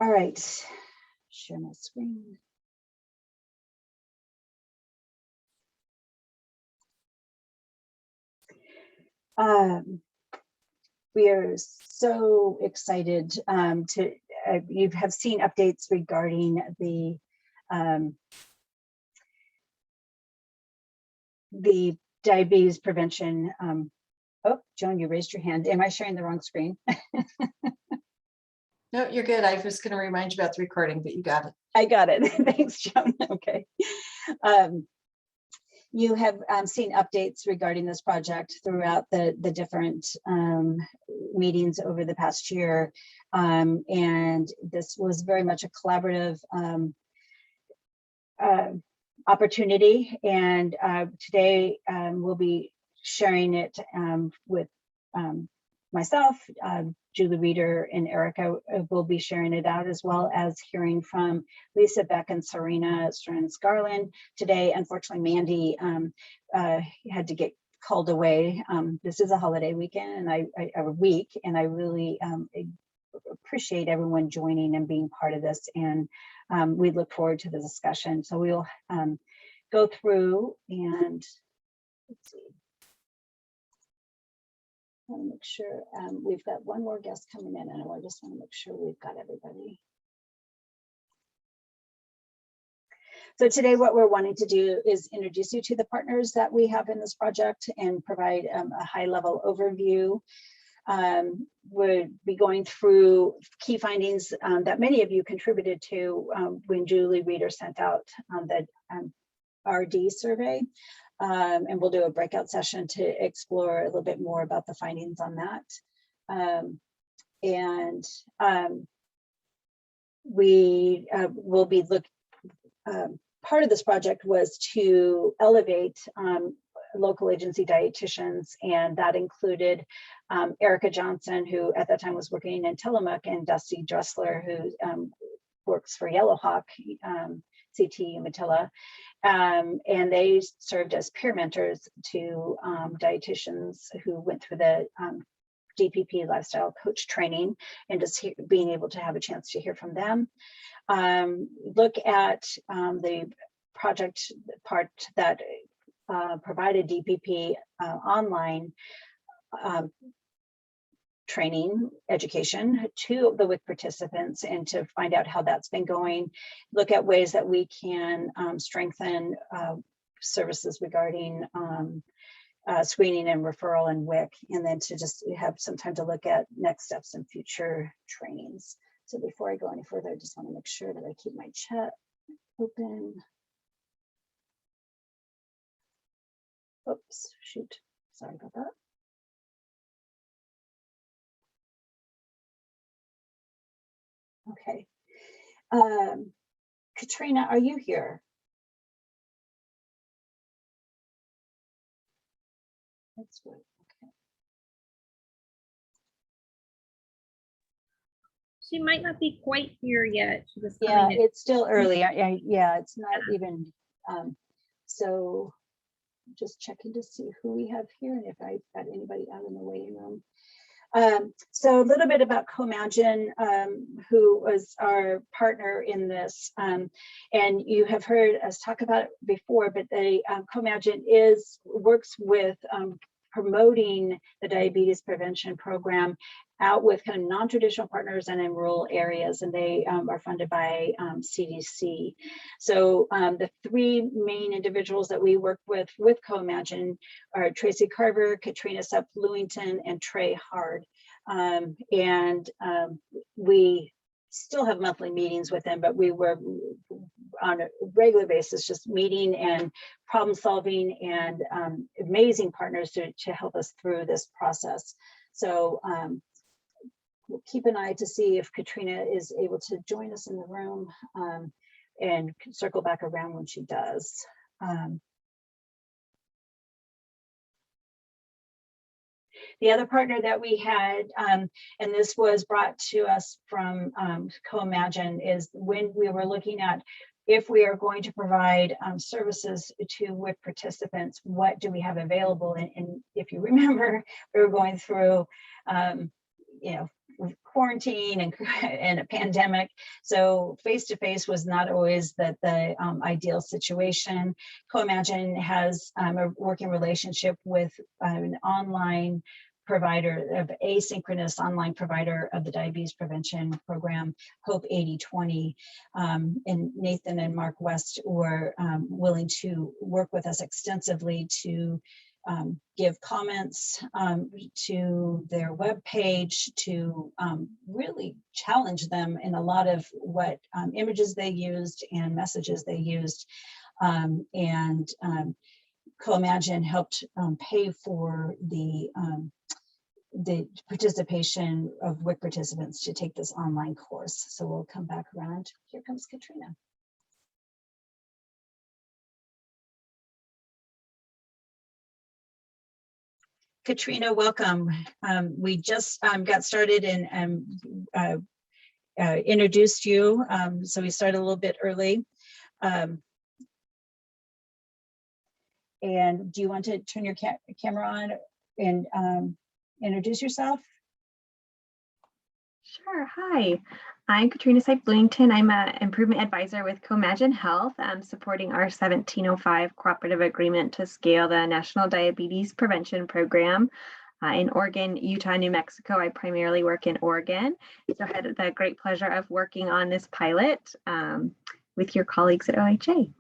All right, share my screen. We are so excited to, you have seen updates regarding the diabetes prevention. Oh, Joan, you raised your hand. Am I sharing the wrong screen? No, you're good. I was going to remind you about the recording, but you got it. I got it. Thanks, Joan. Okay. You have seen updates regarding this project throughout the different meetings over the past year. And this was very much a collaborative opportunity. And today we'll be sharing it with myself, Julie Reeder, and Erica will be sharing it out, as well as hearing from Lisa, Beck, and Serena Stearns-Garland today. Unfortunately, Mandy had to get called away. This is a holiday weekend and a week, and I really appreciate everyone joining and being part of this. And we look forward to the discussion. So we'll go through and let's see. I want to make sure we've got one more guest coming in, and I just want to make sure we've got everybody. So today what we're wanting to do is introduce you to the partners that we have in this project and provide a high-level overview. We'll be going through key findings that many of you contributed to when Julie Reeder sent out the RD survey. And we'll do a breakout session to explore a little bit more about the findings on that. We will be part of this project was to elevate local agency dietitians, and that included Erica Johnson, who at that time was working in Tillamook, and Dusty Dressler, who works for Yellowhawk CT Umatilla. And they served as peer mentors to dietitians who went through the DPP lifestyle coach training, and just being able to have a chance to hear from them. Look at the project part that provided DPP online training education to the WIC participants, and to find out how that's been going. Look at ways that we can strengthen services regarding screening and referral and WIC, and then to just have some time to look at next steps and future trainings. So before I go any further, I just want to make sure that I keep my chat open. Oops, shoot, sorry about that. Okay, Katrina, are you here? That's good. Okay. She might not be quite here yet. She was Yeah, it's still early. Yeah, it's not even. So just checking to see who we have here and if I've got anybody out in the waiting room. So a little bit about Comagine, who was our partner in this, and you have heard us talk about it before, but the Comagine works with promoting the diabetes prevention program out with kind of non-traditional partners and in rural areas, and they are funded by CDC. So the three main individuals that we work with Comagine are Tracy Carver, Katrina Sepp-Lewington, and Trey Hard. We still have monthly meetings with them, but we were on a regular basis just meeting and problem solving, and amazing partners to help us through this process. So we'll keep an eye to see if Katrina is able to join us in the room, and circle back around when she does. The other partner that we had, and this was brought to us from Comagine, is when we were looking at if we are going to provide services to WIC participants, what do we have available? And if you remember, we were going through, quarantine and a pandemic. So face-to-face was not always the ideal situation. Comagine has a working relationship with an online provider of asynchronous online provider of the diabetes prevention program, Hope 80/20. And Nathan and Mark West were willing to work with us extensively to give comments to their webpage, to really challenge them in a lot of what images they used and messages they used. And Comagine helped pay for the participation of WIC participants to take this online course. So we'll come back around. Here comes Katrina. Katrina, welcome. We just got started and introduced you. So we started a little bit early. And do you want to turn your camera on and introduce yourself? Sure. Hi, I'm Katrina Sype-Bloomington. I'm an improvement advisor with Comagine Health. I'm supporting our 1705 cooperative agreement to scale the National Diabetes Prevention Program in Oregon, Utah, New Mexico. I primarily work in Oregon. So I had the great pleasure of working on this pilot with your colleagues at OHA.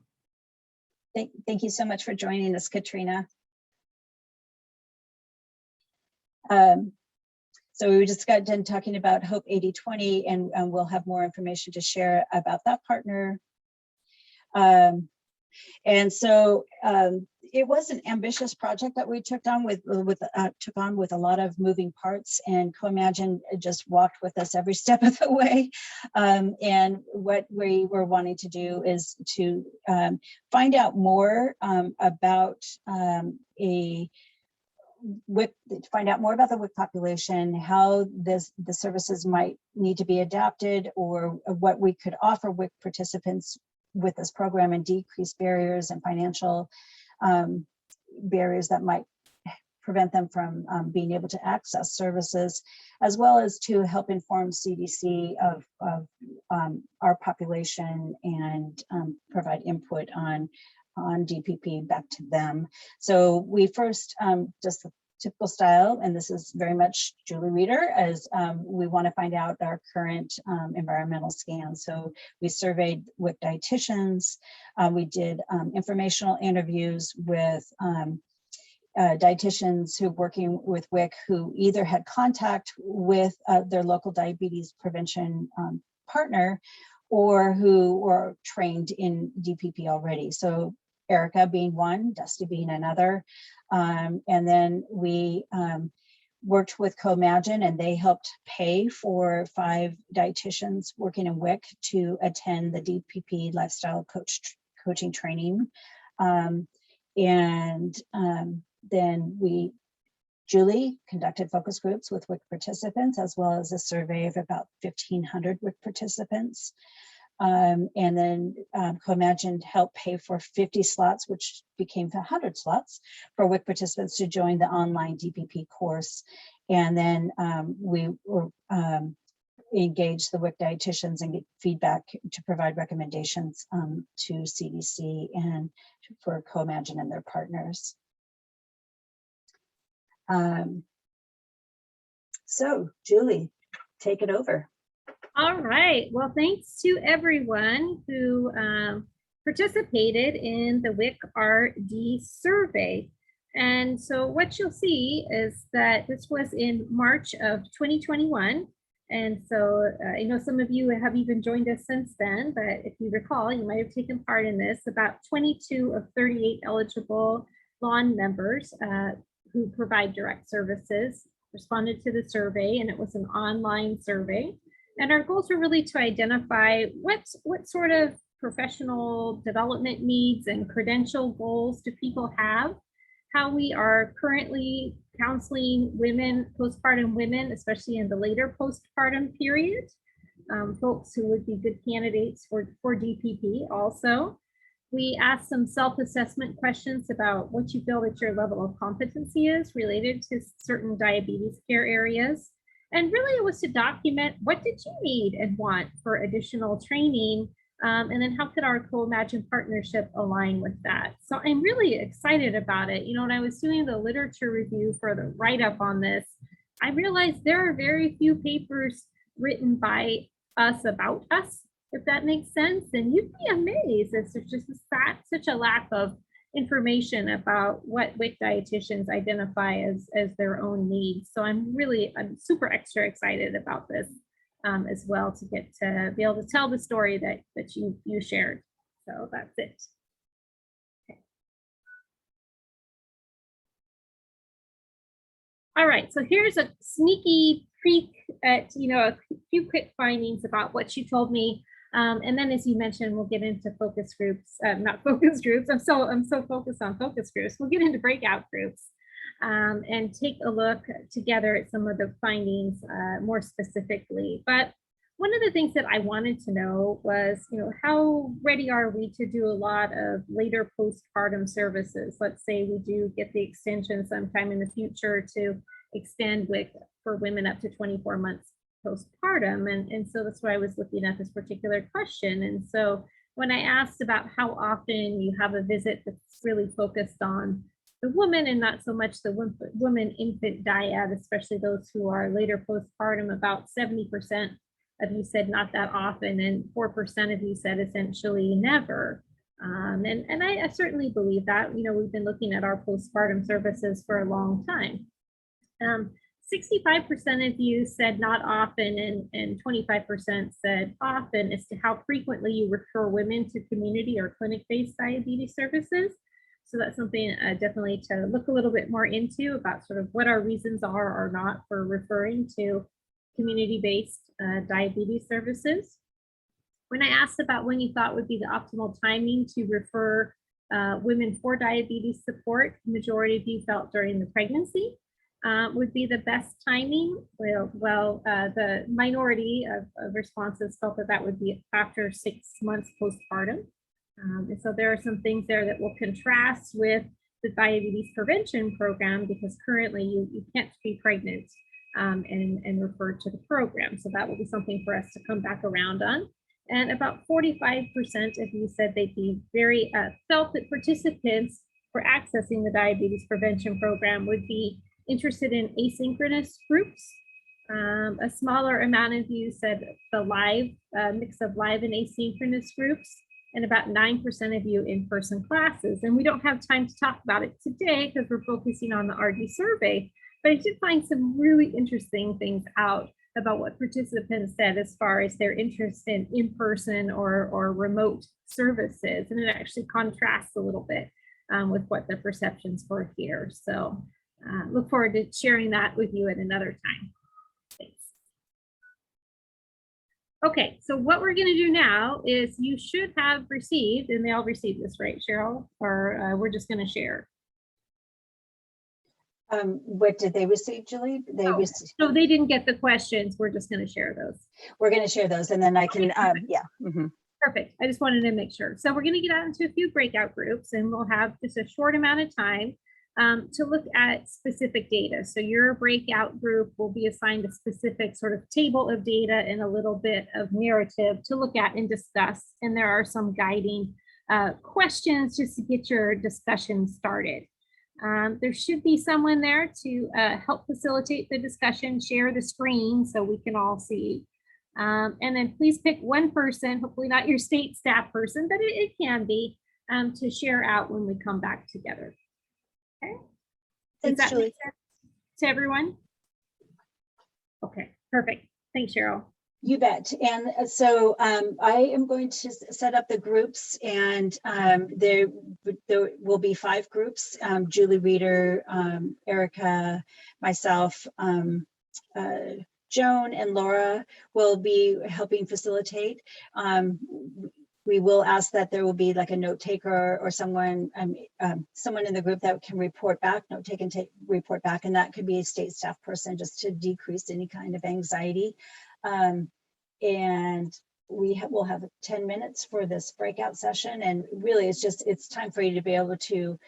Thank you so much for joining us, Katrina. So we just got done talking about Hope 80/20, and we'll have more information to share about that partner. And so it was an ambitious project that we took on with a lot of moving parts, and Comagine just walked with us every step of the way. And what we were wanting to do is to find out more about find out more about the WIC population, how the services might need to be adapted, or what we could offer WIC participants with this program, and decrease barriers and financial barriers that might prevent them from being able to access services, as well as to help inform CDC of our population and provide input on DPP back to them. So we first, just the typical style, and this is very much Julie Reader, as we want to find out our current environmental scan. So we surveyed WIC dietitians, we did informational interviews with dietitians who are working with WIC who either had contact with their local diabetes prevention partner, or who were trained in DPP already. So Erica being one, Dusty being another. And then we worked with Comagine, and they helped pay for 5 dietitians working in WIC to attend the DPP lifestyle coaching training. Then Julie conducted focus groups with WIC participants, as well as a survey of about 1,500 WIC participants. And then Comagine helped pay for 50 slots, which became 100 slots for WIC participants to join the online DPP course. And then we were engaged the WIC dietitians and get feedback to provide recommendations to CDC and for Comagine and their partners. So Julie, take it over. All right. Well, thanks to everyone who participated in the WIC RD survey. And so what you'll see is that this was in March of 2021. And so I know some of you have even joined us since then, but if you recall, you might have taken part in this. About 22 of 38 eligible lawn members who provide direct services responded to the survey, and it was an online survey. And our goals were really to identify what sort of professional development needs and credential goals do people have, how we are currently counseling women, postpartum women, especially in the later postpartum period, folks who would be good candidates for DPP also. We asked some self-assessment questions about what you feel that your level of competency is related to certain diabetes care areas. And really it was to document what did you need and want for additional training, and then how could our Comagine partnership align with that? So I'm really excited about it. You know, when I was doing the literature review for the write-up on this, I realized there are very few papers written by us about us, if that makes sense. And you'd be amazed if there's just such a lack of information about what WIC dietitians identify as their own needs. So I'm super extra excited about this as well, to get to be able to tell the story that you shared. So that's it. Okay. All right, so here's a sneaky peek at, you know, a few quick findings about what you told me. And then, as you mentioned, we'll get into focus groups, not focus groups. I'm so focused on focus groups. We'll get into breakout groups and take a look together at some of the findings more specifically. But one of the things that I wanted to know was, you know, how ready are we to do a lot of later postpartum services? Let's say we do get the extension sometime in the future to extend WIC for women up to 24 months postpartum. And so that's why I was looking at this particular question. And so when I asked about how often you have a visit that's really focused on the woman and not so much the woman infant dyad, especially those who are later postpartum, about 70% of you said not that often, and 4% of you said essentially never. And I certainly believe that. You know, we've been looking at our postpartum services for a long time. 65% of you said not often, and 25% said often, as to how frequently you refer women to community or clinic-based diabetes services. So that's something definitely to look a little bit more into, about sort of what our reasons are or not for referring to community-based diabetes services. When I asked about when you thought would be the optimal timing to refer women for diabetes support, the majority of you felt during the pregnancy would be the best timing. Well, the minority of responses felt that that would be after 6 months postpartum. And so there are some things there that will contrast with the diabetes prevention program, because currently you can't be pregnant and refer to the program. So that will be something for us to come back around on. And about 45% of you said they'd be very, felt that participants for accessing the diabetes prevention program would be interested in asynchronous groups. A smaller amount of you said the live, mix of live and asynchronous groups, and about 9% of you in-person classes. And we don't have time to talk about it today because we're focusing on the RD survey, but I did find some really interesting things out about what participants said as far as their interest in in-person or remote services. And it actually contrasts a little bit with what the perceptions were here. So look forward to sharing that with you at another time. Thanks. Okay, so what we're going to do now is you should have received, and they all received this, right, Cheryl? Or we're just going to share. What did they receive, Julie? Received. So they didn't get the questions. We're just going to share those. We're going to share those, and then I can, yeah. Mm-hmm. Perfect. I just wanted to make sure. So we're going to get out into a few breakout groups, and we'll have just a short amount of time to look at specific data. So your breakout group will be assigned a specific sort of table of data and a little bit of narrative to look at and discuss. And there are some guiding questions just to get your discussion started. There should be someone there to help facilitate the discussion, share the screen so we can all see. And then please pick one person, hopefully not your state staff person, but it can be, to share out when we come back together. Okay. Thanks, Julie. To everyone? Okay, perfect. Thanks, Cheryl. You bet. And so I am going to set up the groups, and there will be 5 groups. Julie Reeder, Erica, myself, Joan, and Laura will be helping facilitate. We will ask that there will be like a note taker or someone in the group that can report back, note take and report back, and that could be a state staff person, just to decrease any kind of anxiety. And we'll have 10 minutes for this breakout session, and really it's time for you to be able to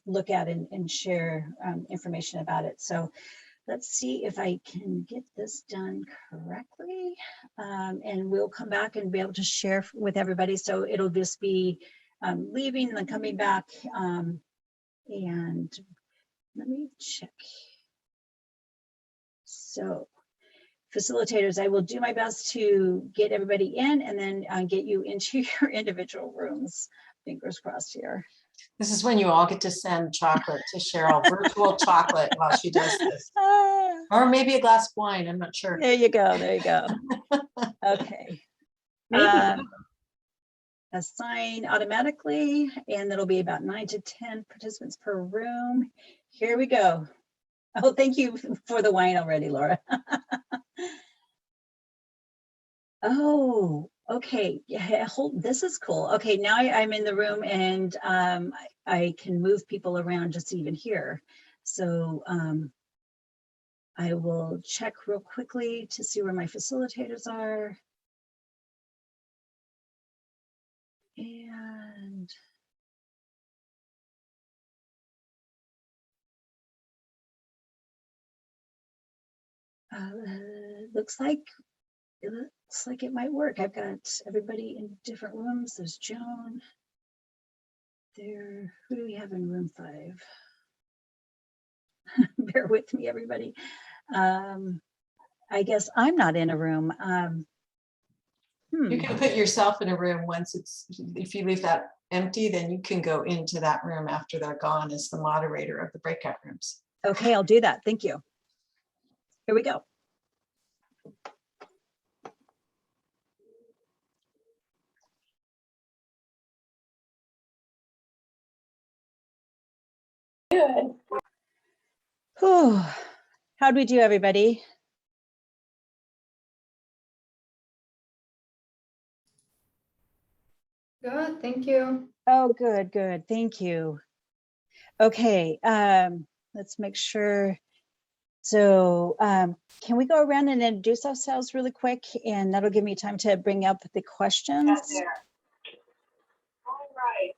look at and share information about it. So let's see if I can get this done correctly. And we'll come back and be able to share with everybody. So it'll just be leaving and then coming back. And let me check. So facilitators, I will do my best to get everybody in and then get you into your individual rooms. Fingers crossed here. This is when you all get to send chocolate to Cheryl, virtual chocolate while she does this. Or maybe a glass of wine, I'm not sure. There you go, there you go. Okay. Maybe. Assign automatically, and it'll be about 9 to 10 participants per room. Here we go. Oh, thank you for the wine already, Laura. Oh, okay. Yeah, this is cool. Okay, now I'm in the room and I can move people around just to even hear. So I will check real quickly to see where my facilitators are. And looks like it might work. I've got everybody in different rooms. There's Joan there. Who do we have in room 5? Bear with me, everybody. I guess I'm not in a room. You can put yourself in a room once if you leave that empty, then you can go into that room after they're gone as the moderator of the breakout rooms. Okay, I'll do that. Thank you. Here we go. Good. Whew. How'd we do, everybody? Good, thank you. Oh, good, good. Thank you. Okay, let's make sure. So can we go around and introduce ourselves really quick? And that'll give me time to bring up the questions. All right.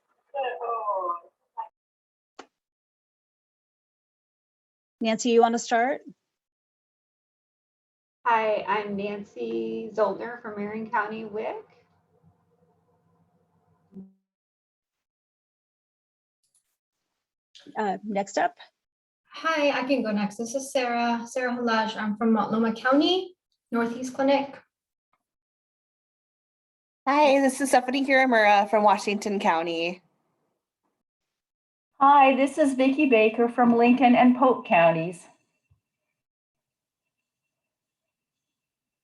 Nancy, you want to start? Hi, I'm Nancy Zollner from Marion County WIC. Next up. Hi, I can go next. This is Sarah Halaj. I'm from Multnomah County, Northeast Clinic. Hi, this is Stephanie Kiramura from Washington County. Hi, this is Vicki Baker from Lincoln and Polk counties.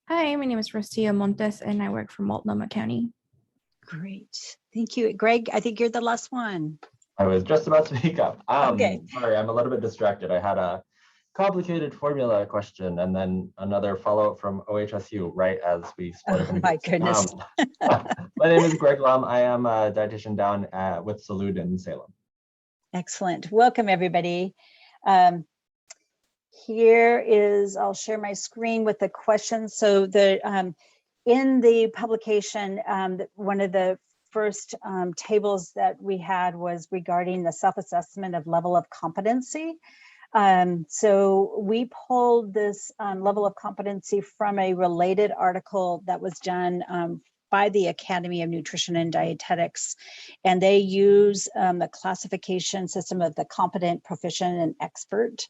Hi, my name is Rosia Montes and I work for Multnomah County. Great, thank you. Greg, I think you're the last one. I was just about to speak up. Okay. Sorry, I'm a little bit distracted. I had a complicated formula question and then another follow-up from OHSU right as we split up. Oh my goodness. My name is Greg Lum. I am a dietitian down with Salud in Salem. Excellent. Welcome, everybody. Here is, I'll share my screen with the questions. So in the publication, one of the first tables that we had was regarding the self-assessment of level of competency. So we pulled this level of competency from a related article that was done by the Academy of Nutrition and Dietetics, and they use the classification system of the competent, proficient, and expert.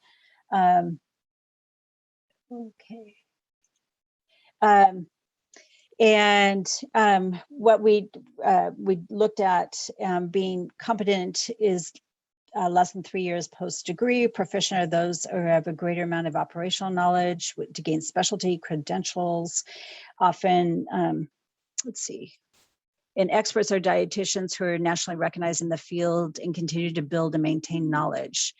Okay. What we looked at being competent is less than 3 years post-degree. Proficient are those who have a greater amount of operational knowledge to gain specialty credentials. Often, let's see, and experts are dietitians who are nationally recognized in the field and continue to build and maintain knowledge.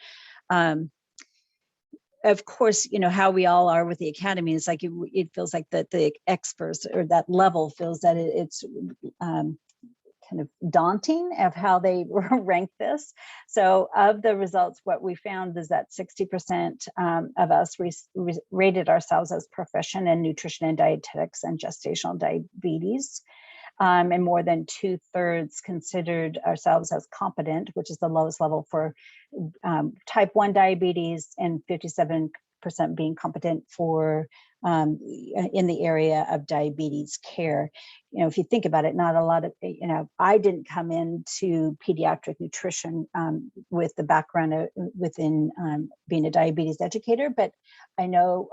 Of course, you know how we all are with the academy. It's like it feels like that the experts or that level feels that it's kind of daunting of how they rank this. So of the results, what we found is that 60% of us rated ourselves as proficient in nutrition and dietetics and gestational diabetes. And more than 2/3 considered ourselves as competent, which is the lowest level for type 1 diabetes, and 57% 66% being competent for in the area of diabetes care. You know, if you think about it, not a lot of, you know, I didn't come into pediatric nutrition with the background within being a diabetes educator, but I know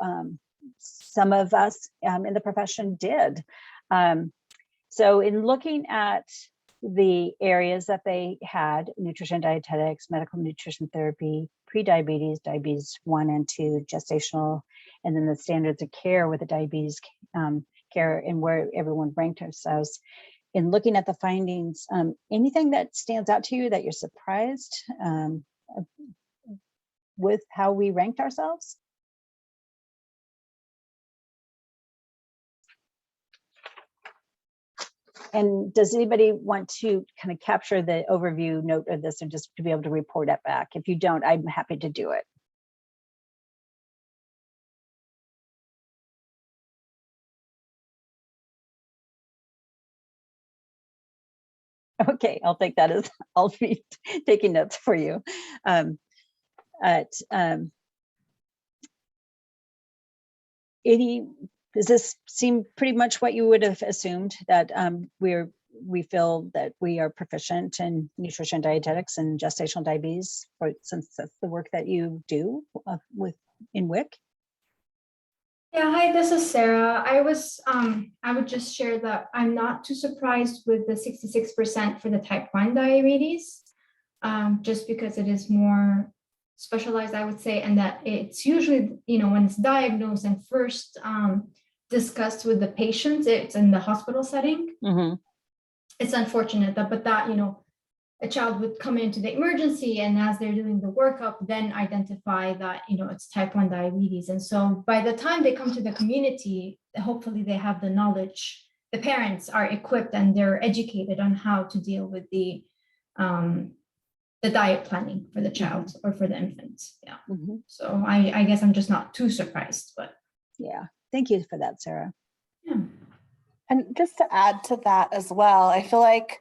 some of us in the profession did. So in looking at the areas that they had, nutrition, dietetics, medical nutrition therapy, pre-diabetes, diabetes 1 and 2, gestational, and then the standards of care with the diabetes care and where everyone ranked ourselves. In looking at the findings, anything that stands out to you that you're surprised with how we ranked ourselves? And does anybody want to kind of capture the overview note of this and just to be able to report it back? If you don't, I'm happy to do it. Okay, I'll take that as, I'll be taking notes for you. Does this seem pretty much what you would have assumed, that we feel that we are proficient in nutrition, dietetics, and gestational diabetes, since that's the work that you do in WIC? Yeah, hi, this is Sarah. I would just share that I'm not too surprised with the 66% for the type 1 diabetes, just because it is more specialized, I would say, and that it's usually, you know, when it's diagnosed and first discussed with the patients, it's in the hospital setting. Mm-hmm. It's unfortunate that, you know, a child would come into the emergency, and as they're doing the workup, then identify that, you know, it's type 1 diabetes. And so by the time they come to the community, hopefully they have the knowledge, the parents are equipped and they're educated on how to deal with the diet planning for the child or for the infant. Yeah. Mm-hmm. So I guess I'm just not too surprised, but. Yeah, thank you for that, Sarah. Yeah. And just to add to that as well, I feel like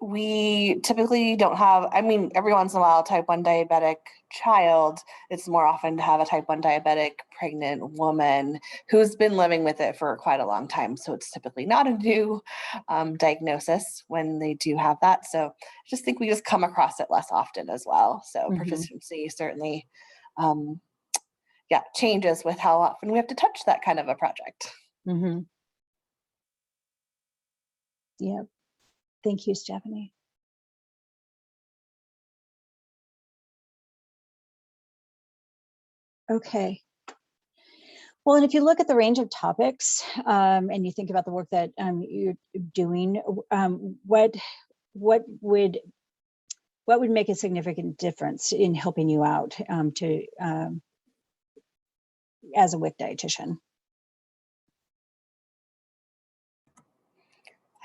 we typically don't have, I mean, every once in a while, a type 1 diabetic child, it's more often to have a type 1 diabetic pregnant woman who's been living with it for quite a long time. So it's typically not a new diagnosis when they do have that. So I just think we just come across it less often as well. So proficiency certainly, changes with how often we have to touch that kind of a project. Mm-hmm. Yeah. Thank you, Stephanie. Okay. Well, and if you look at the range of topics and you think about the work that you're doing, what would make a significant difference in helping you out as a WIC dietitian?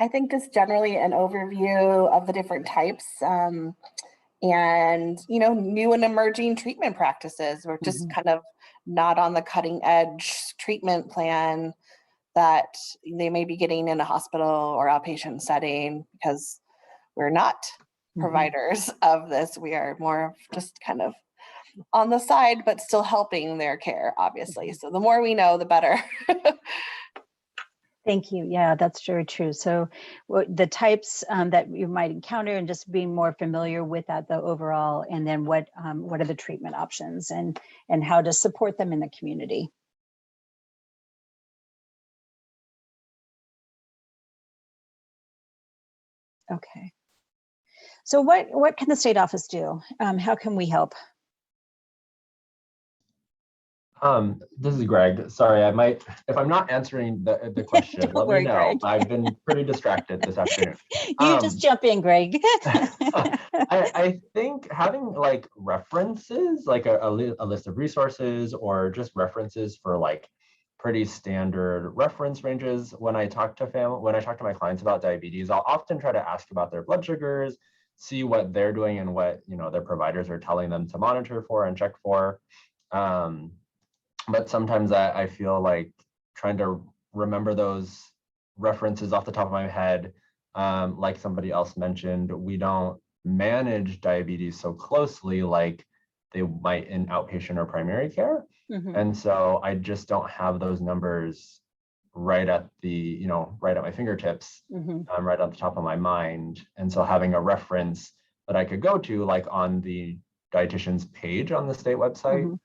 I think just generally an overview of the different types and, you know, new and emerging treatment practices. We're just kind of not on the cutting edge treatment plan that they may be getting in a hospital or outpatient setting, because we're not providers of this. We are more just kind of on the side, but still helping their care, obviously. So the more we know, the better. Thank you. Yeah, that's very true. So the types that you might encounter, and just being more familiar with that, the overall, and then what are the treatment options and how to support them in the community. Okay. So what can the state office do? How can we help? This is Greg. Sorry, I might, if I'm not answering the question, let me know. Greg. I've been pretty distracted this afternoon. You just jump in, Greg. I think having like references, like a list of resources, or just references for like pretty standard reference ranges. When I talk to my clients about diabetes, I'll often try to ask about their blood sugars, see what they're doing and what, you know, their providers are telling them to monitor for and check for. But sometimes I feel like trying to remember those references off the top of my head, like somebody else mentioned, we don't manage diabetes so closely like they might in outpatient or primary care. And so I just don't have those numbers right at the, right at my fingertips, right on the top of my mind. And so having a reference that I could go to, like on the dietitian's page on the state website,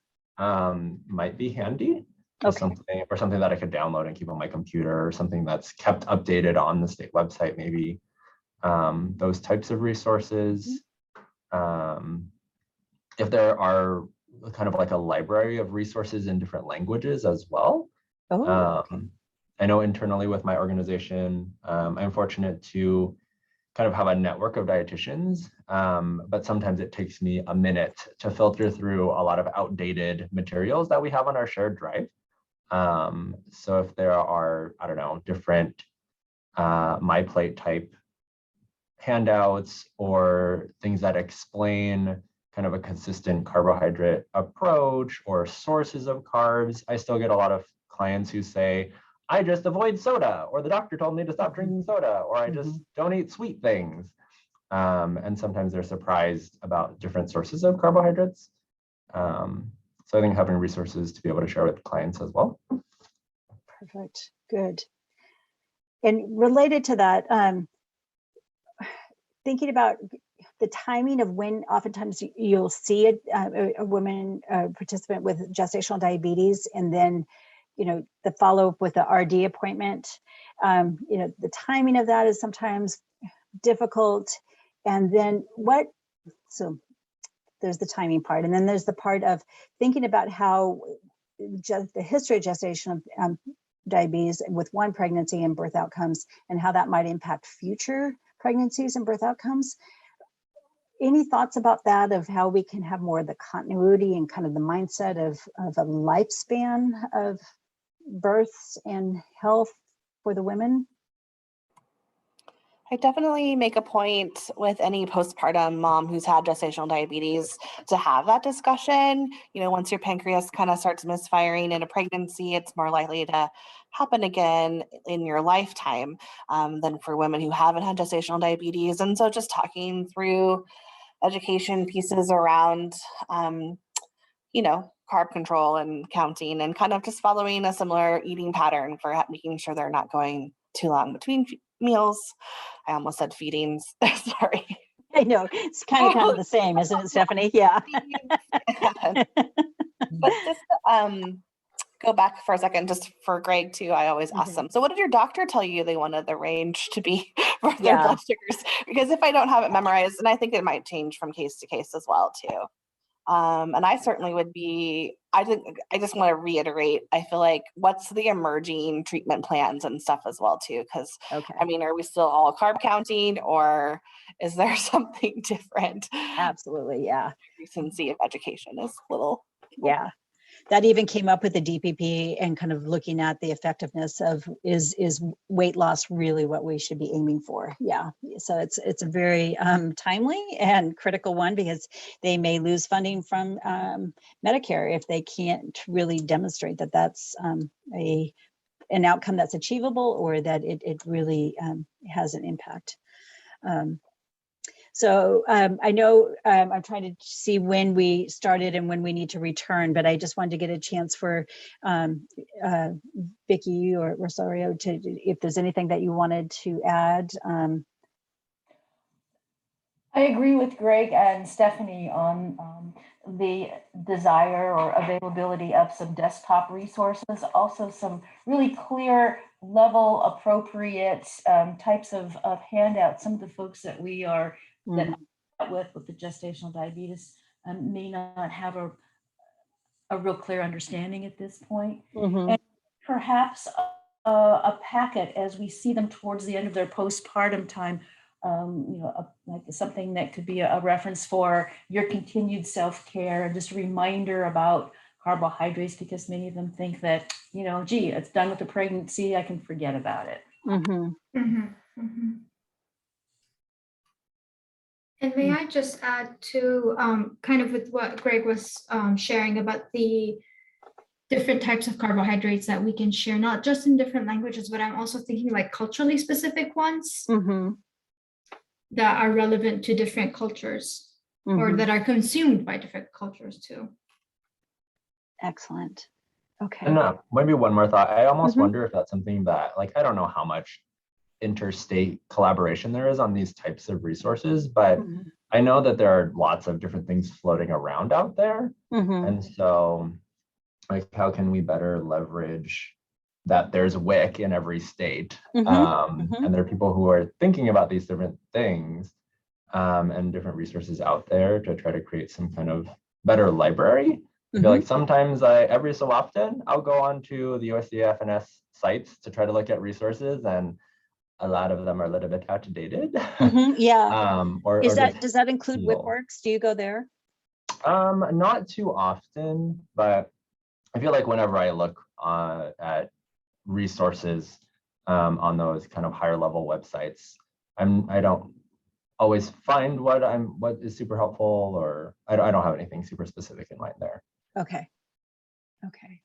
might be handy. Just something that I could download and keep on my computer, or something that's kept updated on the state website, maybe. Those types of resources. If there are kind of like a library of resources in different languages as well. I know internally with my organization, I'm fortunate to kind of have a network of dietitians, but sometimes it takes me a minute to filter through a lot of outdated materials that we have on our shared drive. So if there are, I don't know, different My Plate type handouts or things that explain kind of a consistent carbohydrate approach or sources of carbs, I still get a lot of clients who say, I just avoid soda, or the doctor told me to stop drinking soda, or I just don't eat sweet things. And sometimes they're surprised about different sources of carbohydrates. So I think having resources to be able to share with clients as well. Perfect, good. And related to that, thinking about the timing of when oftentimes you'll see a woman participant with gestational diabetes, and then, the follow-up with the RD appointment, the timing of that is sometimes difficult. And then so there's the timing part. And then there's the part of thinking about how just the history of gestational diabetes with one pregnancy and birth outcomes, and how that might impact future pregnancies and birth outcomes. Any thoughts about that, of how we can have more of the continuity and kind of the mindset of a lifespan of births and health for the women? I definitely make a point with any postpartum mom who's had gestational diabetes to have that discussion. Once your pancreas kind of starts misfiring in a pregnancy, it's more likely to happen again in your lifetime than for women who haven't had gestational diabetes. And so just talking through education pieces around, carb control and counting, and kind of just following a similar eating pattern for making sure they're not going too long between meals. I almost said feedings. Sorry. I know, it's kind of the same, isn't it, Stephanie? Yeah. But just go back for a second, just for Greg too, I always ask them, so what did your doctor tell you they wanted the range to be for their blood sugars? Because if I don't have it memorized, and I think it might change from case to case as well too. And I certainly would be, I just want to reiterate, I feel like, what's the emerging treatment plans and stuff as well too? Because I mean, are we still all carb counting, or is there something different? Absolutely, yeah. Recency of education is a little. Yeah, that even came up with the DPP, and kind of looking at the effectiveness of is weight loss really what we should be aiming for? Yeah, so it's a very timely and critical one, because they may lose funding from Medicare if they can't really demonstrate that that's an outcome that's achievable, or that it really has an impact. So I know I'm trying to see when we started and when we need to return, but I just wanted to get a chance for Vicki or Rosario to, if there's anything that you wanted to add. I agree with Greg and Stephanie on the desire or availability of some desktop resources, also some really clear level appropriate types of handouts. Some of the folks that we are with the gestational diabetes may not have a real clear understanding at this point. And perhaps a packet as we see them towards the end of their postpartum time, like something that could be a reference for your continued self-care, just a reminder about carbohydrates, because many of them think that, gee, it's done with the pregnancy, I can forget about it. And may I just add to kind of with what Greg was sharing about the different types of carbohydrates that we can share, not just in different languages, but I'm also thinking like culturally specific ones that are relevant to different cultures. or that are consumed by different cultures too. Excellent. Okay. And maybe one more thought. I almost wonder if that's something that, like, I don't know how much interstate collaboration there is on these types of resources, but I know that there are lots of different things floating around out there. And so, like, how can we better leverage that there's WIC in every state? And there are people who are thinking about these different things and different resources out there to try to create some kind of better library. I feel like sometimes every so often, I'll go onto the OSCE FNS sites to try to look at resources, and a lot of them are a little bit outdated. Yeah. Does that include WICWorks? Do you go there? Not too often, but I feel like whenever I look at resources on those kind of higher level websites, I don't always find what is super helpful, or I don't have anything super specific in mind there. Okay. Okay.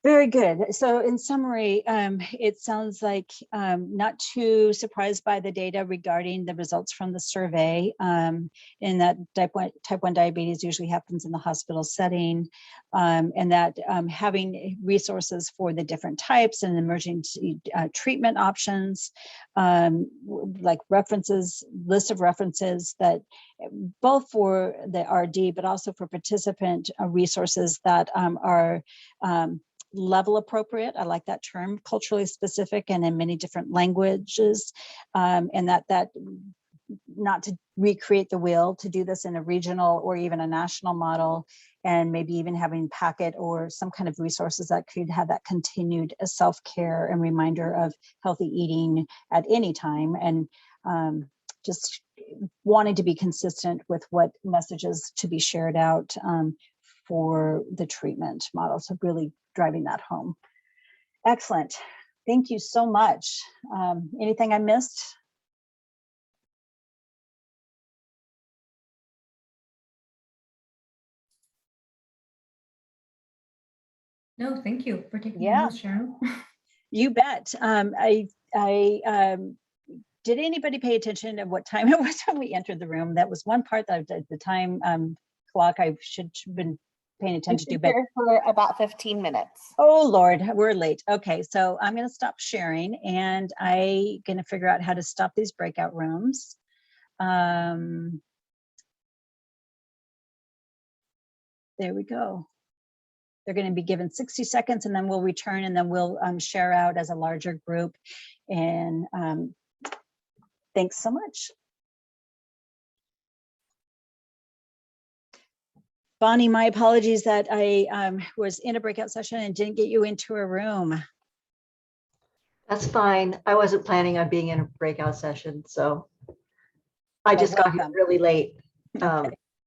Very good. So in summary, it sounds like not too surprised by the data regarding the results from the survey, in that type 1 diabetes usually happens in the hospital setting, and that having resources for the different types and emerging treatment options, like references, list of references that both for the RD, but also for participant resources that are level appropriate. I like that term, culturally specific and in many different languages, and that not to recreate the wheel, to do this in a regional or even a national model, and maybe even having packet or some kind of resources that could have that continued self-care and reminder of healthy eating at any time, and just wanting to be consistent with what messages to be shared out for the treatment model. So really driving that home. Excellent. Thank you so much. Anything I missed? No, thank you for taking Yeah. notes, Cheryl. You bet. Did anybody pay attention to what time it was when we entered the room? That was one part that the time clock I should have been paying attention to. But for about 15 minutes. Oh Lord, we're late. Okay, so I'm going to stop sharing, and I'm going to figure out how to stop these breakout rooms. There we go. They're going to be given 60 seconds, and then we'll return, and then we'll share out as a larger group. And thanks so much. Bonnie, my apologies that I was in a breakout session and didn't get you into a room. That's fine. I wasn't planning on being in a breakout session, so I just got here really late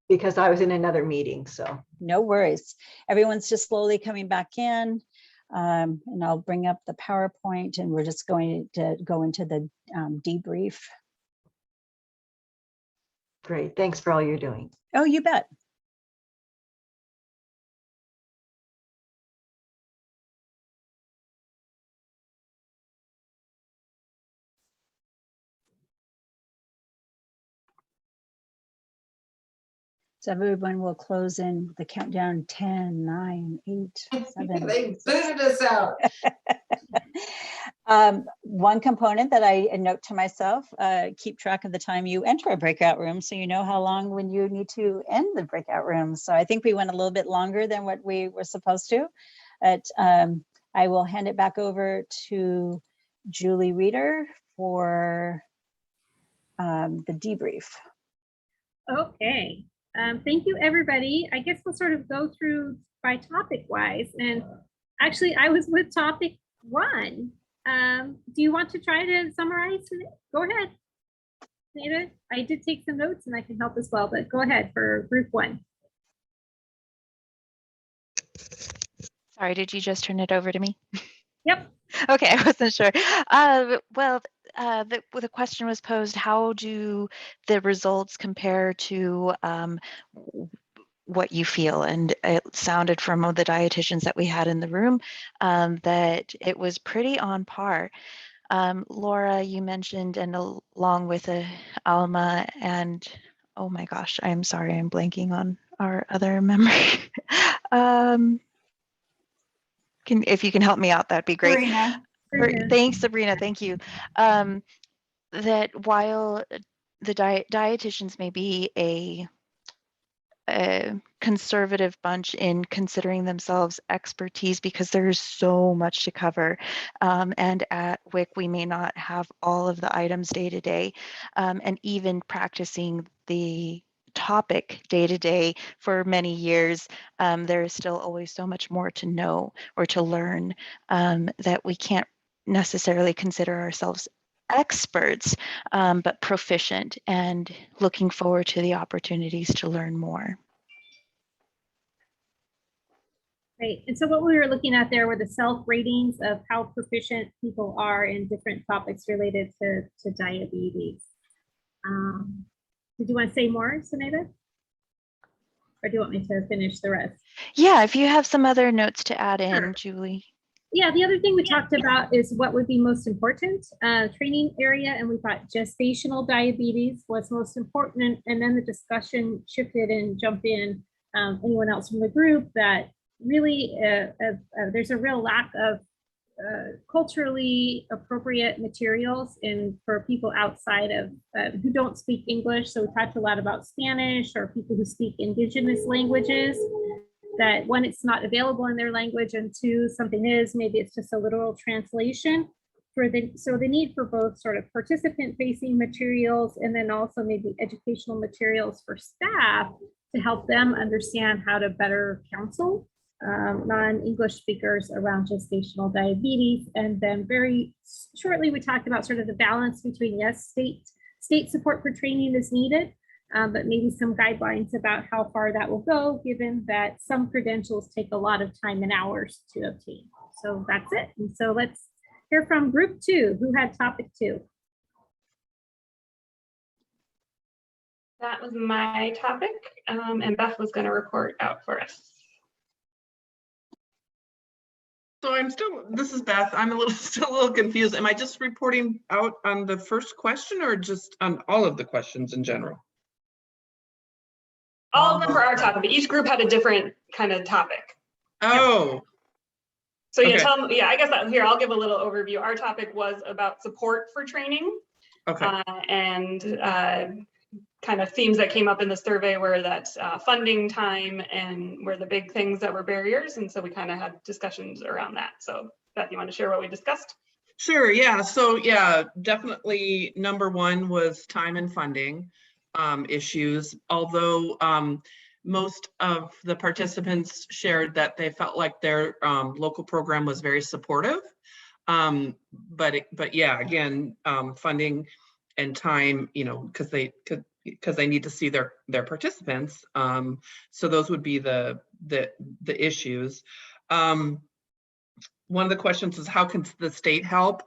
because I was in another meeting. So no worries. Everyone's just slowly coming back in, and I'll bring up the PowerPoint, and we're just going to go into the debrief. Great. Thanks for all you're doing. Oh, you bet. So everyone will close in the countdown: 10, 9, 8, 7. They booted us out. One component that I note to myself, keep track of the time you enter a breakout room, so you know how long when you need to end the breakout room. So I think we went a little bit longer than what we were supposed to. But I will hand it back over to Julie Reeder for the debrief. Okay. Thank you, everybody. I guess we'll sort of go through by topic wise. And actually, I was with topic 1. Do you want to try to summarize it? Go ahead, Nita. I did take some notes and I can help as well, but go ahead for group 1. Sorry, did you just turn it over to me? Yep. Okay, I wasn't sure. Well, the question was posed, how do the results compare to what you feel? And it sounded from the dietitians that we had in the room that it was pretty on par. Laura, you mentioned, and along with Alma and oh my gosh, I'm sorry, I'm blanking on our other member. If you can help me out, that'd be great. Sabrina. Thanks, Sabrina. Thank you. That while the dietitians may be a conservative bunch in considering themselves expertise because there's so much to cover. And at WIC, we may not have all of the items day to day, and even practicing the topic day to day for many years, there is still always so much more to know or to learn that we can't necessarily consider ourselves experts, but proficient, and looking forward to the opportunities to learn more. Great. And so what we were looking at there were the self ratings of how proficient people are in different topics related to diabetes. Did you want to say more, Suneda? Or do you want me to finish the rest? Yeah, if you have some other notes to add in, Sure. Julie. Yeah, the other thing we talked about is what would be most important, training area, and we thought gestational diabetes was most important, and then the discussion shifted and jumped in anyone else from the group that really there's a real lack of culturally appropriate materials for people outside of who don't speak English. So we talked a lot about Spanish or people who speak indigenous languages, that one, it's not available in their language, and two, something is, maybe it's just a literal translation. So the need for both sort of participant facing materials and then also maybe educational materials for staff to help them understand how to better counsel non-English speakers around gestational diabetes. And then very shortly, we talked about sort of the balance between, yes, state support for training is needed, but maybe some guidelines about how far that will go, given that some credentials take a lot of time and hours to obtain. So that's it. And so let's hear from group 2, who had topic 2. That was my topic, and Beth was going to report out for us. So this is Beth. I'm still a little confused. Am I just reporting out on the first question or just on all of the questions in general? All of them for our topic, but each group had a different kind of topic. Oh. So yeah, Okay. I guess here, I'll give a little overview. Our topic was about support for training. Okay. And kind of themes that came up in the survey were that funding, time, and were the big things that were barriers. And so we kind of had discussions around that. So Beth, you want to share what we discussed? Sure, yeah. So yeah, definitely number one was time and funding issues. Although most of the participants shared that they felt like their local program was very supportive. But yeah, again, funding and time, because they need to see their participants. So those would be the issues. One of the questions is, how can the state help?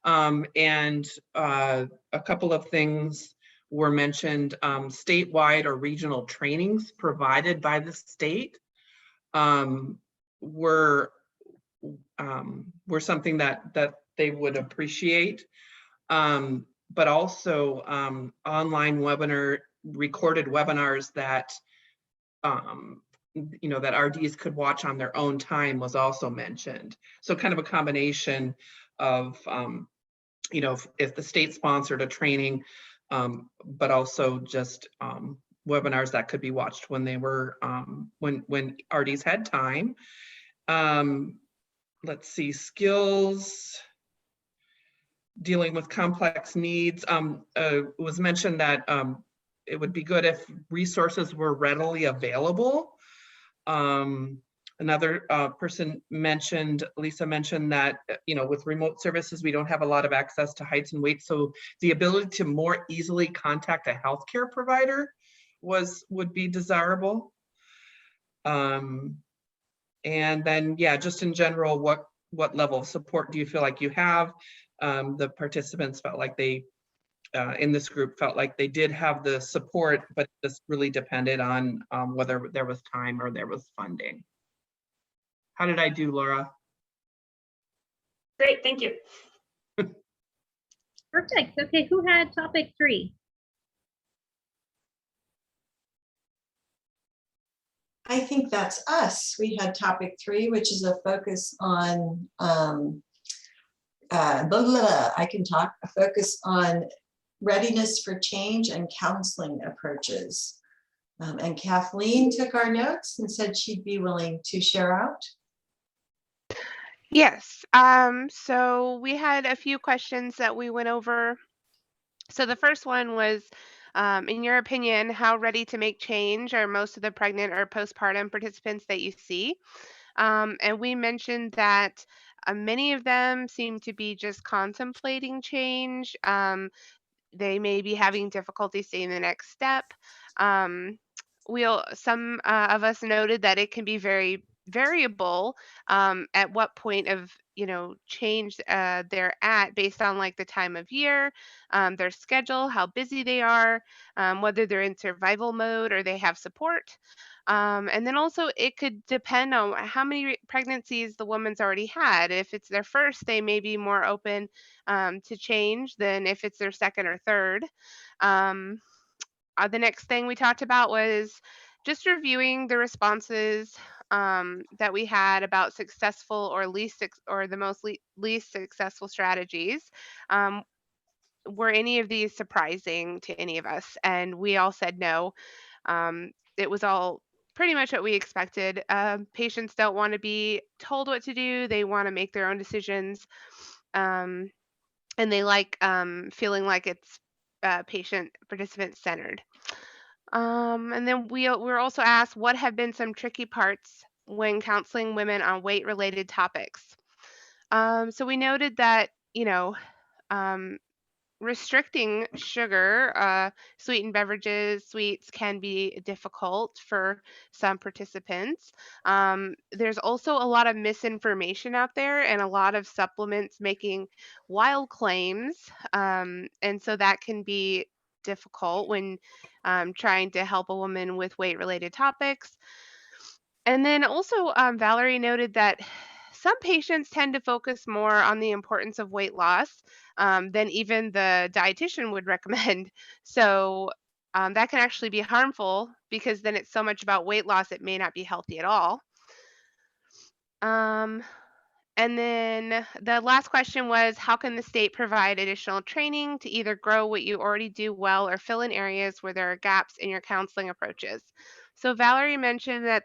And a couple of things were mentioned. Statewide or regional trainings provided by the state were something that they would appreciate. But also online recorded webinars that that RDs could watch on their own time was also mentioned. So kind of a combination of if the state sponsored a training, but also just webinars that could be watched when they were when RDs had time. Let's see, skills. Dealing with complex needs. It was mentioned that it would be good if resources were readily available. Another person mentioned, Lisa mentioned that, with remote services, we don't have a lot of access to heights and weights. So the ability to more easily contact a healthcare provider would be desirable. And then, yeah, just in general, what level of support do you feel like you have? The participants felt like they, in this group, felt like they did have the support, but this really depended on whether there was time or there was funding. How did I do, Laura? Great, thank you. Perfect. Okay, who had topic 3? I think that's us. We had topic 3, which is a focus on, I can talk, a focus on readiness for change and counseling approaches. And Kathleen took our notes and said she'd be willing to share out. Yes, so we had a few questions that we went over. So the first one was, in your opinion, how ready to make change are most of the pregnant or postpartum participants that you see? And we mentioned that many of them seem to be just contemplating change. They may be having difficulty seeing the next step. Um, some of us noted that it can be very variable at what point of change they're at based on like the time of year, their schedule, how busy they are, whether they're in survival mode or they have support. And then also it could depend on how many pregnancies the woman's already had. If it's their first, they may be more open to change than if it's their second or third. Um, the next thing we talked about was just reviewing the responses that we had about successful or or the least successful strategies. Were any of these surprising to any of us? And we all said no. It was all pretty much what we expected. Patients don't want to be told what to do; they want to make their own decisions. Um, and they like feeling like it's patient participant centered. And then we were also asked what have been some tricky parts when counseling women on weight related topics. So we noted that, um, restricting sugar, sweetened beverages, sweets can be difficult for some participants. There's also a lot of misinformation out there and a lot of supplements making wild claims. And so that can be difficult when trying to help a woman with weight related topics. And then also, Valerie noted that some patients tend to focus more on the importance of weight loss than even the dietitian would recommend. So that can actually be harmful because then it's so much about weight loss, it may not be healthy at all. Um, and then the last question was, how can the state provide additional training to either grow what you already do well or fill in areas where there are gaps in your counseling approaches? So Valerie mentioned that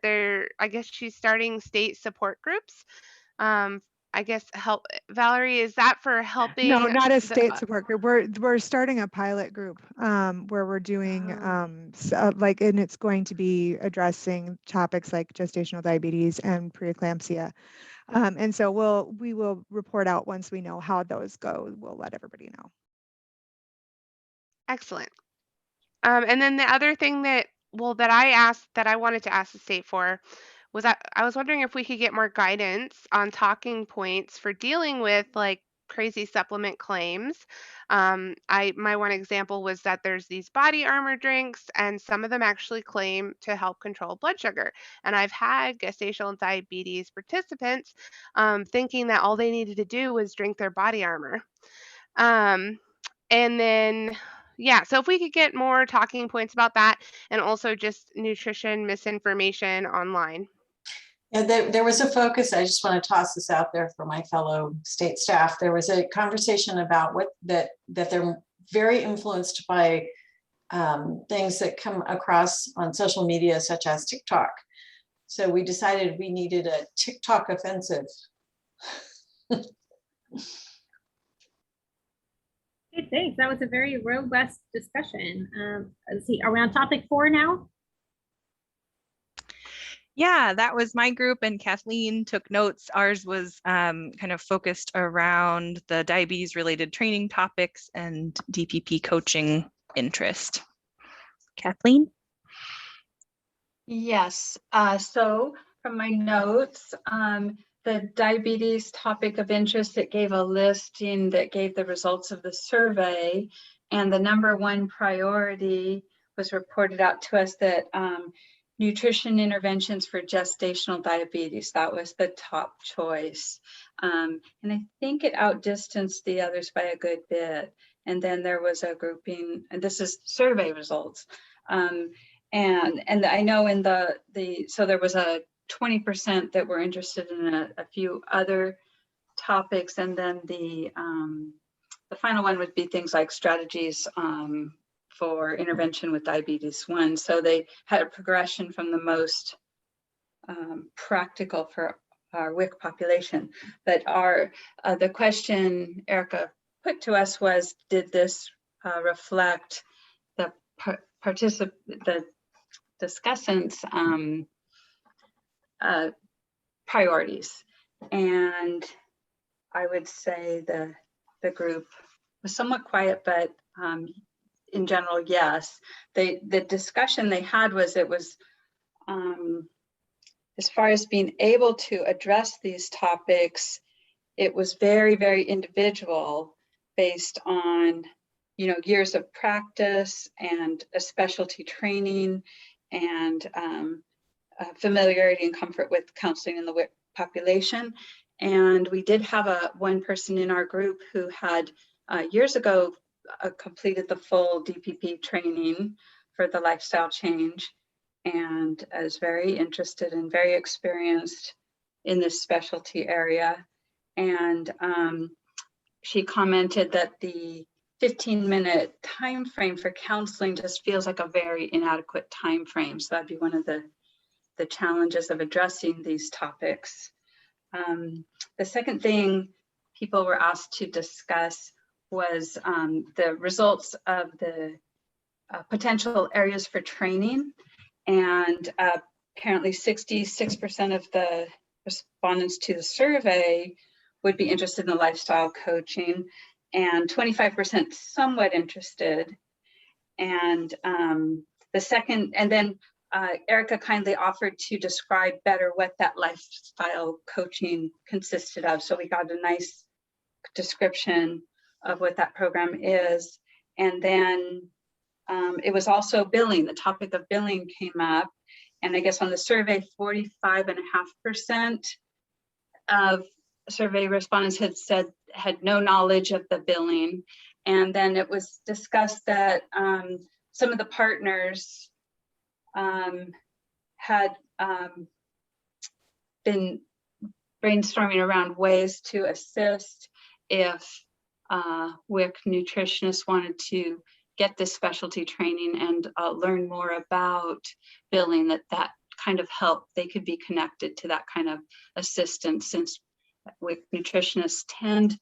I guess she's starting state support groups. I guess Valerie, is that for helping? No, not a state support group. We're starting a pilot group where we're doing like, and it's going to be addressing topics like gestational diabetes and preeclampsia. And so we will report out once we know how those go. We'll let everybody know. Excellent. And then the other thing that I wanted to ask the state for was that I was wondering if we could get more guidance on talking points for dealing with like crazy supplement claims. My one example was that there's these body armor drinks, and some of them actually claim to help control blood sugar. And I've had gestational diabetes participants thinking that all they needed to do was drink their body armor. And then, yeah, so if we could get more talking points about that and also just nutrition misinformation online. Yeah, there was a focus. I just want to toss this out there for my fellow state staff. There was a conversation about that they're very influenced by things that come across on social media, such as TikTok. So we decided we needed a TikTok offensive. Okay, thanks. That was a very robust discussion. Let's see, are we on topic 4 now? Yeah, that was my group, and Kathleen took notes. Ours was kind of focused around the diabetes related training topics and DPP coaching interest. Kathleen? Yes, so from my notes, the diabetes topic of interest, it gave a listing that gave the results of the survey, and the number 1 priority was reported out to us that nutrition interventions for gestational diabetes, that was the top choice. And I think it outdistanced the others by a good bit. And then there was a grouping, and this is survey results. And I know in so there was a 20% that were interested in a few other topics, and then the final one would be things like strategies for intervention with diabetes 1. So they had a progression from the most practical for our WIC population. But the question Erica put to us was, did this reflect the discussants' priorities? And I would say the group was somewhat quiet, but in general, yes. The discussion they had was, it was as far as being able to address these topics, it was very, very individual, based on, you know, years of practice and a specialty training and familiarity and comfort with counseling in the WIC population. And we did have one person in our group who had years ago completed the full DPP training for the lifestyle change, and is very interested and very experienced in this specialty area. And she commented that the 15-minute time frame for counseling just feels like a very inadequate time frame. So that'd be one of the challenges of addressing these topics. The second thing people were asked to discuss was the results of the potential areas for training. And apparently 66% of the respondents to the survey would be interested in the lifestyle coaching, and 25% somewhat interested. And then Erica kindly offered to describe better what that lifestyle coaching consisted of. So we got a nice description of what that program is. And then it was also billing. The topic of billing came up. And I guess on the survey, 45.5% of survey respondents had no knowledge of the billing. And then it was discussed that some of the partners had been brainstorming around ways to assist if WIC nutritionists wanted to get this specialty training and learn more about billing, that kind of help, they could be connected to that kind of assistance, since WIC nutritionists tend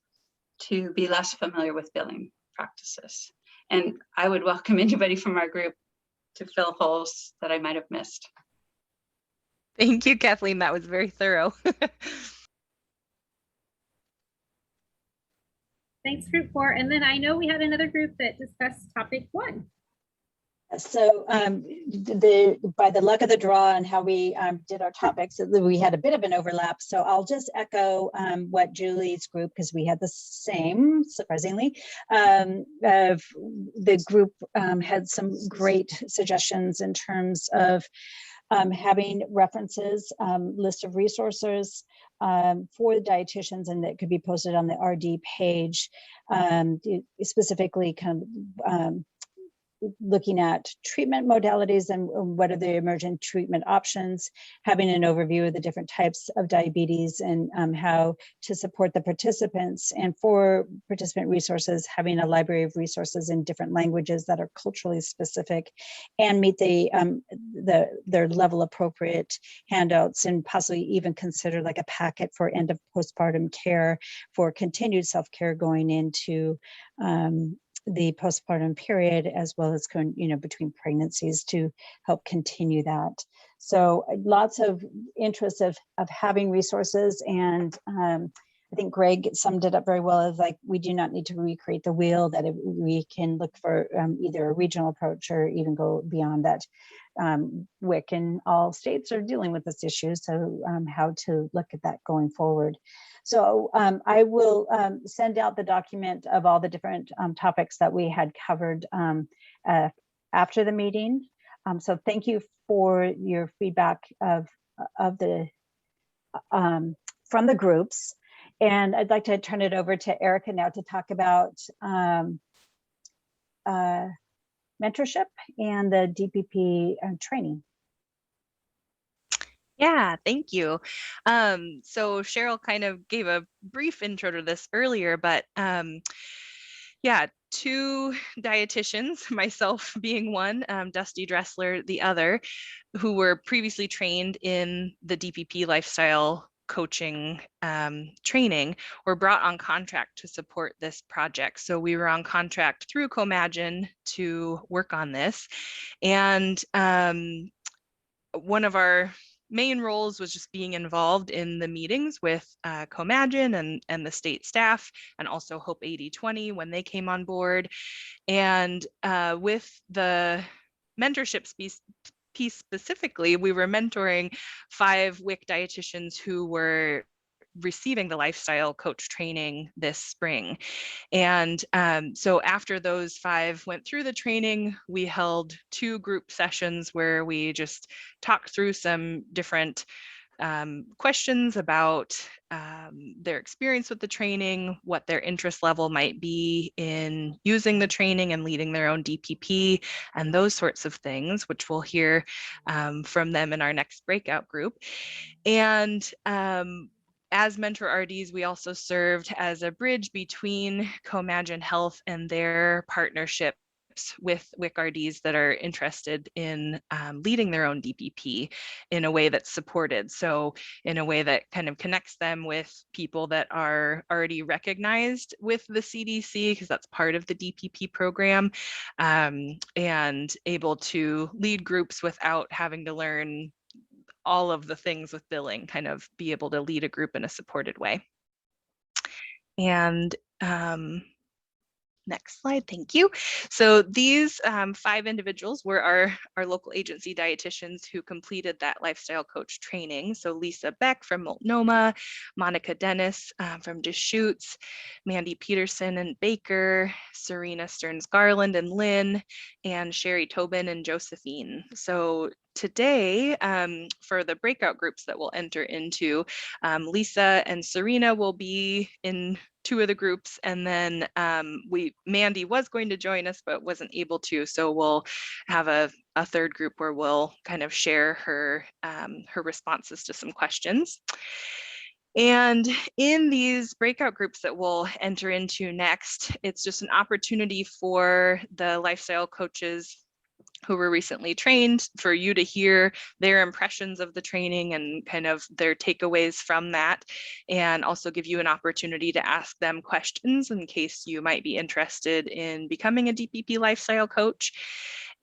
to be less familiar with billing practices. And I would welcome anybody from our group to fill holes that I might have missed. Thank you, Kathleen. That was very thorough. Thanks, group 4. And then I know we had another group that discussed topic 1. So by the luck of the draw and how we did our topics, we had a bit of an overlap. So I'll just echo what Julie's group, because we had the same, surprisingly. The group had some great suggestions in terms of having references, list of resources for the dietitians, and that could be posted on the RD page, specifically kind of looking at treatment modalities and what are the emergent treatment options, having an overview of the different types of diabetes and how to support the participants, and for participant resources, having a library of resources in different languages that are culturally specific and meet their level appropriate handouts, and possibly even consider like a packet for end of postpartum care for continued self-care going into the postpartum period, as well as between pregnancies, to help continue that. So lots of interest of having resources, and I think Greg summed it up very well, as like, we do not need to recreate the wheel, that we can look for either a regional approach or even go beyond that. WIC in all states are dealing with this issue, so how to look at that going forward. So I will send out the document of all the different topics that we had covered after the meeting. So thank you for your feedback from the groups. And I'd like to turn it over to Erica now to talk about mentorship and the DPP training. Yeah, thank you. So Cheryl kind of gave a brief intro to this earlier, but yeah, 2 dietitians, myself being one, Dusty Dressler the other, who were previously trained in the DPP lifestyle coaching training, were brought on contract to support this project. So we were on contract through Comagine to work on this. And one of our main roles was just being involved in the meetings with Comagine and the state staff, and also Hope 80/20 when they came on board. And with the mentorship piece specifically, we were mentoring 5 WIC dietitians who were receiving the lifestyle coach training this spring. And so after those 5 went through the training, we held 2 group sessions where we just talked through some different questions about their experience with the training, what their interest level might be in using the training and leading their own DPP, and those sorts of things, which we'll hear from them in our next breakout group. And as mentor RDs, we also served as a bridge between Comagine Health and their partnerships with WIC RDs that are interested in leading their own DPP in a way that's supported. So in a way that kind of connects them with people that are already recognized with the CDC, because that's part of the DPP program, and able to lead groups without having to learn all of the things with billing, kind of be able to lead a group in a supported way. And next slide, thank you. So these 5 individuals were our local agency dietitians who completed that lifestyle coach training. So Lisa Beck from Multnomah, Monica Dennis from Deschutes, Mandy Peterson and Baker, Serena Stearns Garland and Lynn, and Sherry Tobin and Josephine. So today, for the breakout groups that we'll enter into, Lisa and Serena will be in 2 of the groups, and then Mandy was going to join us but wasn't able to, so we'll have a 3rd group where we'll kind of share her responses to some questions. And in these breakout groups that we'll enter into next, it's just an opportunity for the lifestyle coaches who were recently trained, for you to hear their impressions of the training and kind of their takeaways from that, and also give you an opportunity to ask them questions in case you might be interested in becoming a DPP lifestyle coach.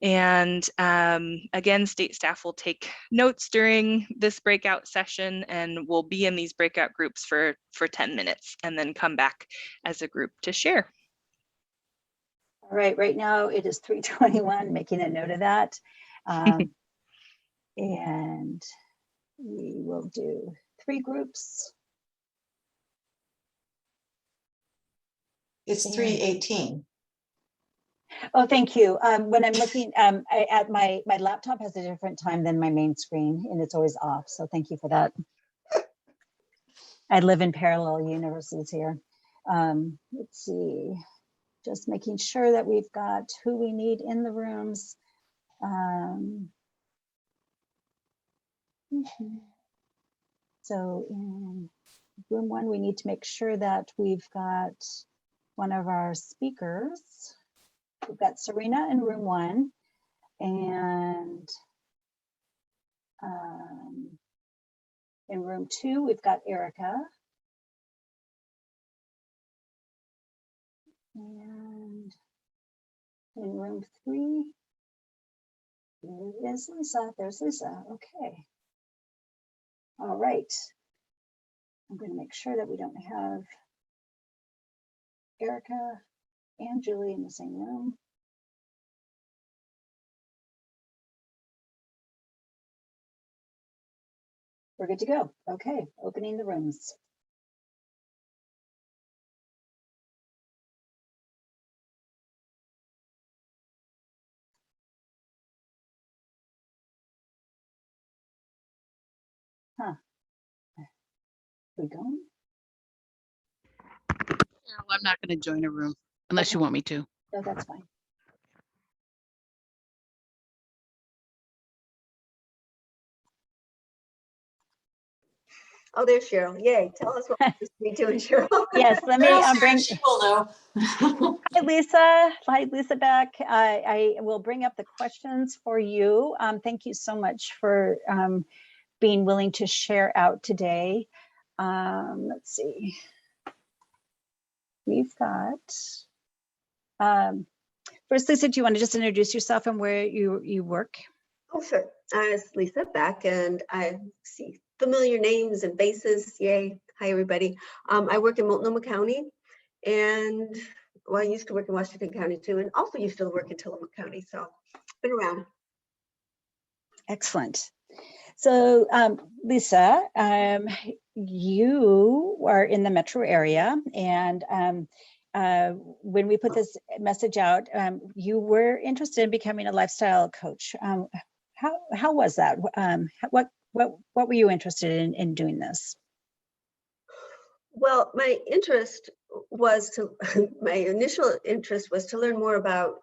And again, state staff will take notes during this breakout session, and we'll be in these breakout groups for 10 minutes and then come back as a group to share. All right now it is 3:21, making a note of that. And we will do 3 groups. It's 3:18. Oh, thank you. When I'm looking at my laptop has a different time than my main screen, and it's always off. So thank you for that. I live in parallel universes here. Let's see. Just making sure that we've got who we need in the rooms. So in room 1, we need to make sure that we've got one of our speakers. We've got Serena in room 1, and in room 2, we've got Erica. And in room 3, there is Lisa. There's Lisa. Okay. All right. I'm going to make sure that we don't have Erica and Julie in the same room. We're good to go. Okay, opening the rooms. Huh. We going? I'm not going to join a room unless you want me to. No, that's fine. Oh, there's Cheryl. Yay. Tell us what we're doing, Cheryl. Yes, let me bring. She will know. Hi, Lisa. Hi, Lisa back. I will bring up the questions for you. Thank you so much for being willing to share out today. Let's see. We've got, first, Lisa, do you want to just introduce yourself and where you work? Oh, sure. It's Lisa back, and I see familiar names and faces. Yay. Hi, everybody. I work in Multnomah County, and well, I used to work in Washington County too, and also used to work in Tillamook County. So been around. Excellent. So, Lisa, you are in the metro area, and when we put this message out, you were interested in becoming a lifestyle coach. How was that? What were you interested in doing this? Well, my initial interest was to learn more about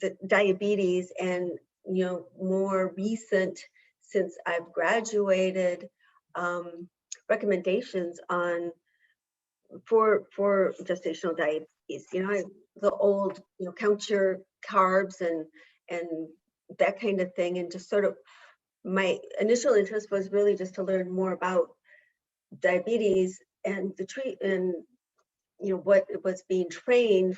the diabetes, and more recent, since I've graduated, recommendations for gestational diabetes. The old count your carbs and that kind of thing, and just sort of my initial interest was really just to learn more about diabetes and the treat and what was being trained,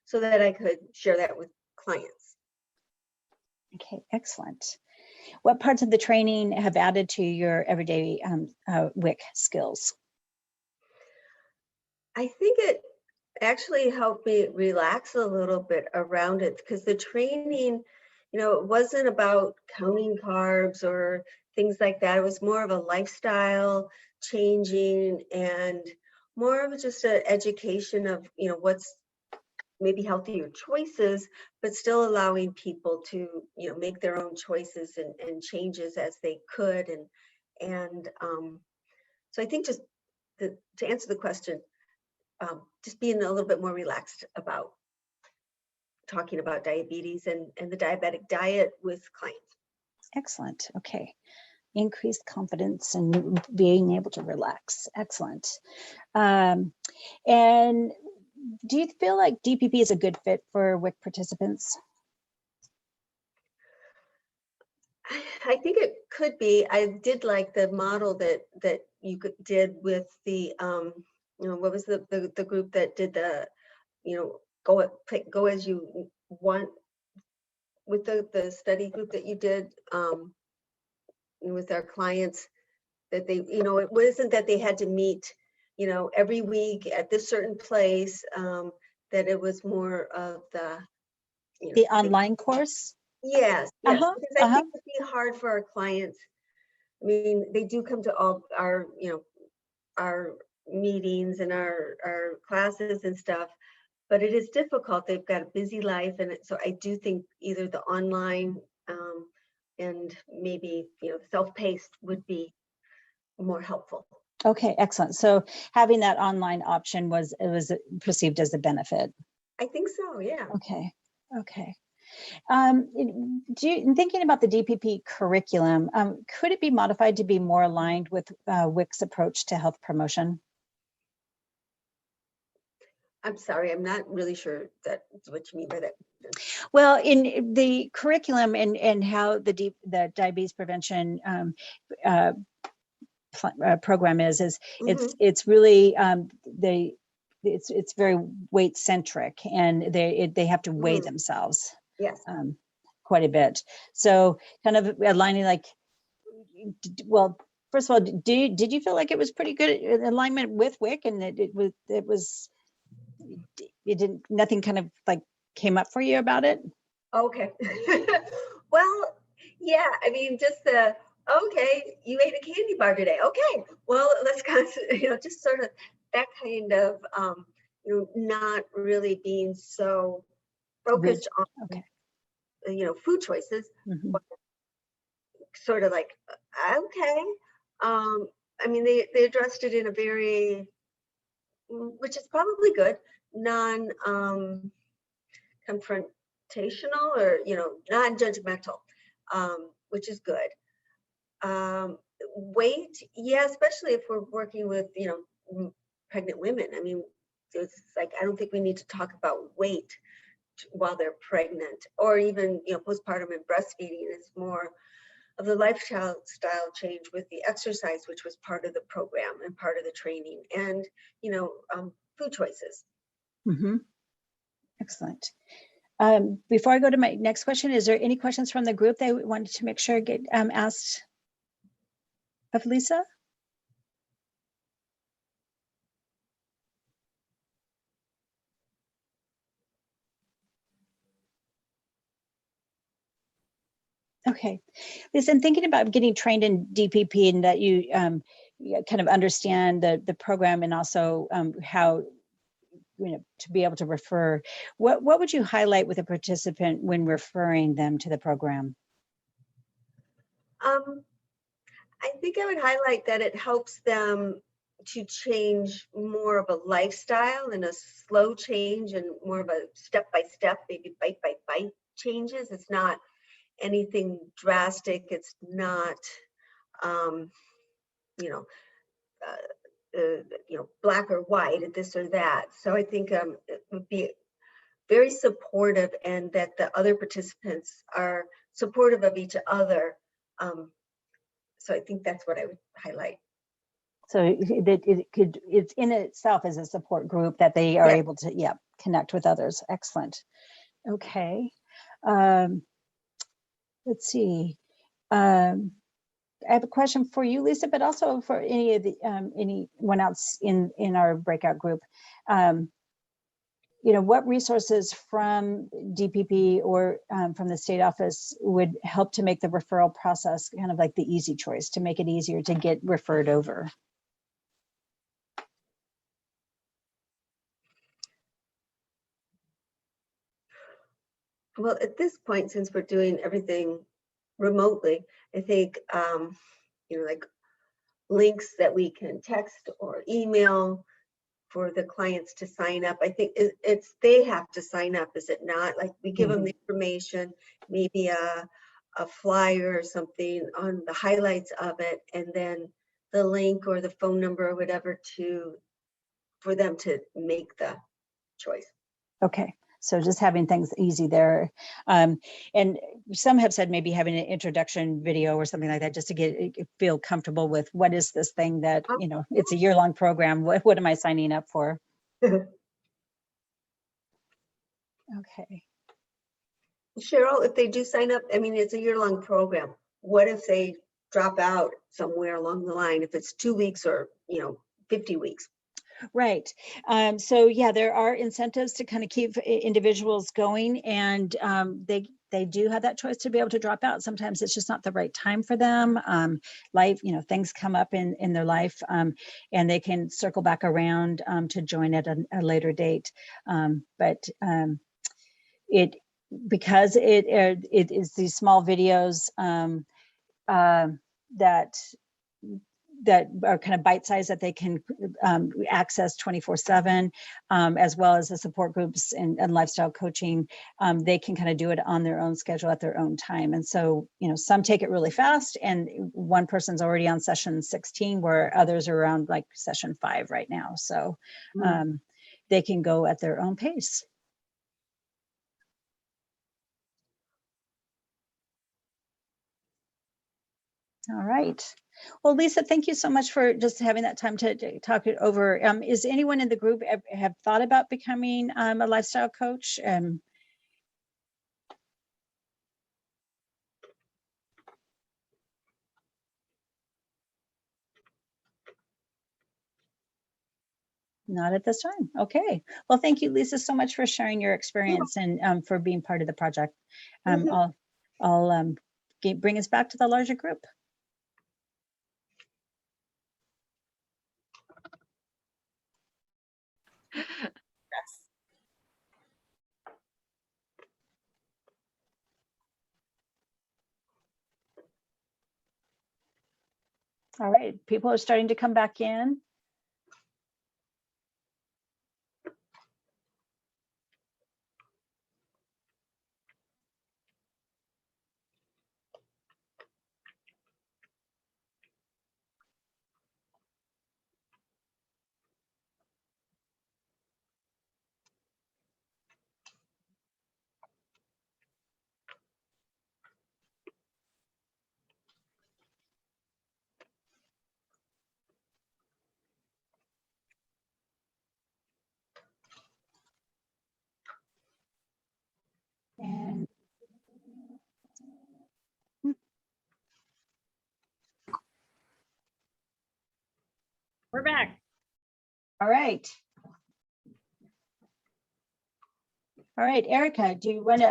so that I could share that with clients. Okay, excellent. What parts of the training have added to your everyday WIC skills? I think it actually helped me relax a little bit around it, because the training, it wasn't about counting carbs or things like that. It was more of a lifestyle changing, and more of just an education of, what's maybe healthier choices, but still allowing people to, make their own choices and changes as they could. And so I think just to answer the question, just being a little bit more relaxed about talking about diabetes and the diabetic diet with clients. Excellent. Okay. Increased confidence and being able to relax. Excellent. And do you feel like DPP is a good fit for WIC participants? I think it could be. I did like the model that you did with the what was the group that did the go as you want, with the study group that you did with our clients, that they it wasn't that they had to meet every week at this certain place, that it was more of the online course. Yes, because I think it'd be hard for our clients. I mean, they do come to all our our meetings and our classes and stuff, but it is difficult. They've got a busy life, and so I do think either the online and maybe self-paced would be more helpful. Okay, excellent. So having that online option was perceived as a benefit. I think so. Yeah. Okay. Okay. In thinking about the DPP curriculum, could it be modified to be more aligned with WIC's approach to health promotion? I'm sorry, I'm not really sure that's what you mean by that. Well, in the curriculum and how the diabetes prevention program is it's really it's very weight centric, and they have to weigh themselves. Yes. Quite a bit. So kind of aligning, like, well, first of all, did you feel like it was pretty good in alignment with WIC, and nothing kind of like came up for you about it? Okay. Well, yeah, I mean, just okay, you ate a candy bar today. Okay, well, let's kind of, just sort of that kind of, not really being so focused on, food choices, but sort of like, okay. I mean, they addressed it in a very, which is probably good, confrontational, or non-judgmental, which is good. weight, yeah, especially if we're working with, pregnant women. I mean, it's like, I don't think we need to talk about weight while they're pregnant, or even, postpartum and breastfeeding. Is more of the lifestyle change with the exercise, which was part of the program and part of the training, and, food choices. Excellent. Before I go to my next question, is there any questions from the group they wanted to make sure get asked of Lisa? Okay, listen, thinking about getting trained in DPP and that you kind of understand the program and also how, to be able to refer, what would you highlight with a participant when referring them to the program? I think I would highlight that it helps them to change more of a lifestyle and a slow change and more of a step-by-step, maybe bite-by-bite changes. It's not anything drastic. It's not, black or white, this or that. So I think it would be very supportive, and that the other participants are supportive of each other. So I think that's what I would highlight. So it's in itself as a support group that they are able to, connect with others. Excellent. Okay. Let's see. I have a question for you, Lisa, but also for any of the anyone else in our breakout group. What resources from DPP or from the state office would help to make the referral process kind of like the easy choice, to make it easier to get referred over? Well, at this point, since we're doing everything remotely, I think, like links that we can text or email for the clients to sign up. I think it's they have to sign up, is it not? Like, we give them the information, maybe a flyer or something on the highlights of it, and then the link or the phone number or whatever for them to make the choice. Okay. So just having things easy there. And some have said maybe having an introduction video or something like that, just to feel comfortable with what is this thing that, it's a year-long program. What am I signing up for? Okay. Cheryl, if they do sign up, I mean, it's a year-long program. What if they drop out somewhere along the line, if it's 2 weeks or, 50 weeks? Right. So yeah, there are incentives to kind of keep individuals going, and they do have that choice to be able to drop out. Sometimes it's just not the right time for them. Life, things come up in their life, and they can circle back around to join at a later date. Because it is these small videos that are kind of bite-sized, that they can access 24/7, as well as the support groups and lifestyle coaching. They can kind of do it on their own schedule at their own time. And so, some take it really fast, and one person's already on session 16, where others are around like session 5 right now. So they can go at their own pace. All right. Well, Lisa, thank you so much for just having that time to talk it over. Is anyone in the group have thought about becoming a lifestyle coach? Not at this time. Okay. Well, thank you, Lisa, so much for sharing your experience and for being part of the project. I'll bring us back to the larger group. All right, people are starting to come back in. we're back. All right. All right, Erica, do you want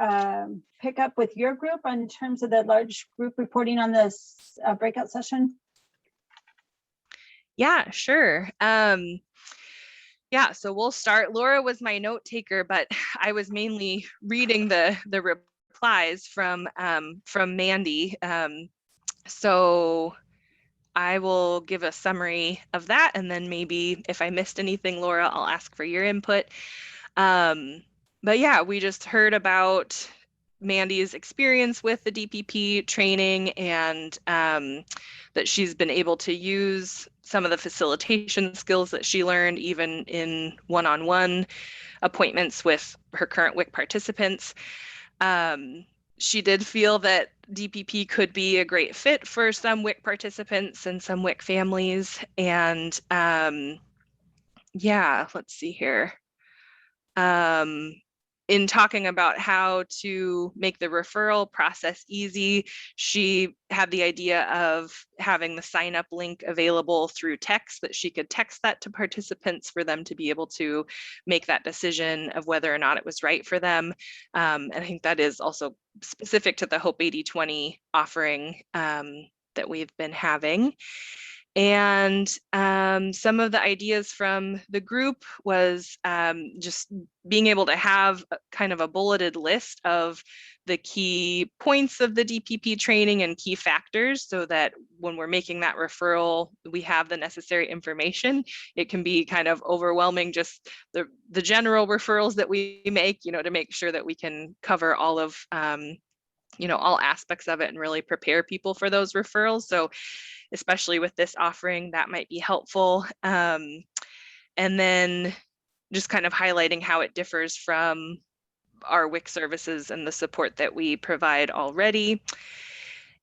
to pick up with your group in terms of the large group reporting on this breakout session? Yeah, sure. Yeah, so we'll start. Laura was my note taker, but I was mainly reading the replies from Mandy. So I will give a summary of that, and then maybe if I missed anything, Laura, I'll ask for your input. But yeah, we just heard about Mandy's experience with the DPP training, and that she's been able to use some of the facilitation skills that she learned even in one-on-one appointments with her current WIC participants. She did feel that DPP could be a great fit for some WIC participants and some WIC families. And yeah, let's see here. In talking about how to make the referral process easy, she had the idea of having the sign up link available through text, that she could text that to participants for them to be able to make that decision of whether or not it was right for them. And I think that is also specific to the Hope 80/20 offering that we've been having. And some of the ideas from the group was just being able to have kind of a bulleted list of the key points of the DPP training and key factors, so that when we're making that referral, we have the necessary information. It can be kind of overwhelming, just the general referrals that we make, to make sure that we can cover all of all aspects of it and really prepare people for those referrals. So especially with this offering, that might be helpful. And then just kind of highlighting how it differs from our WIC services and the support that we provide already.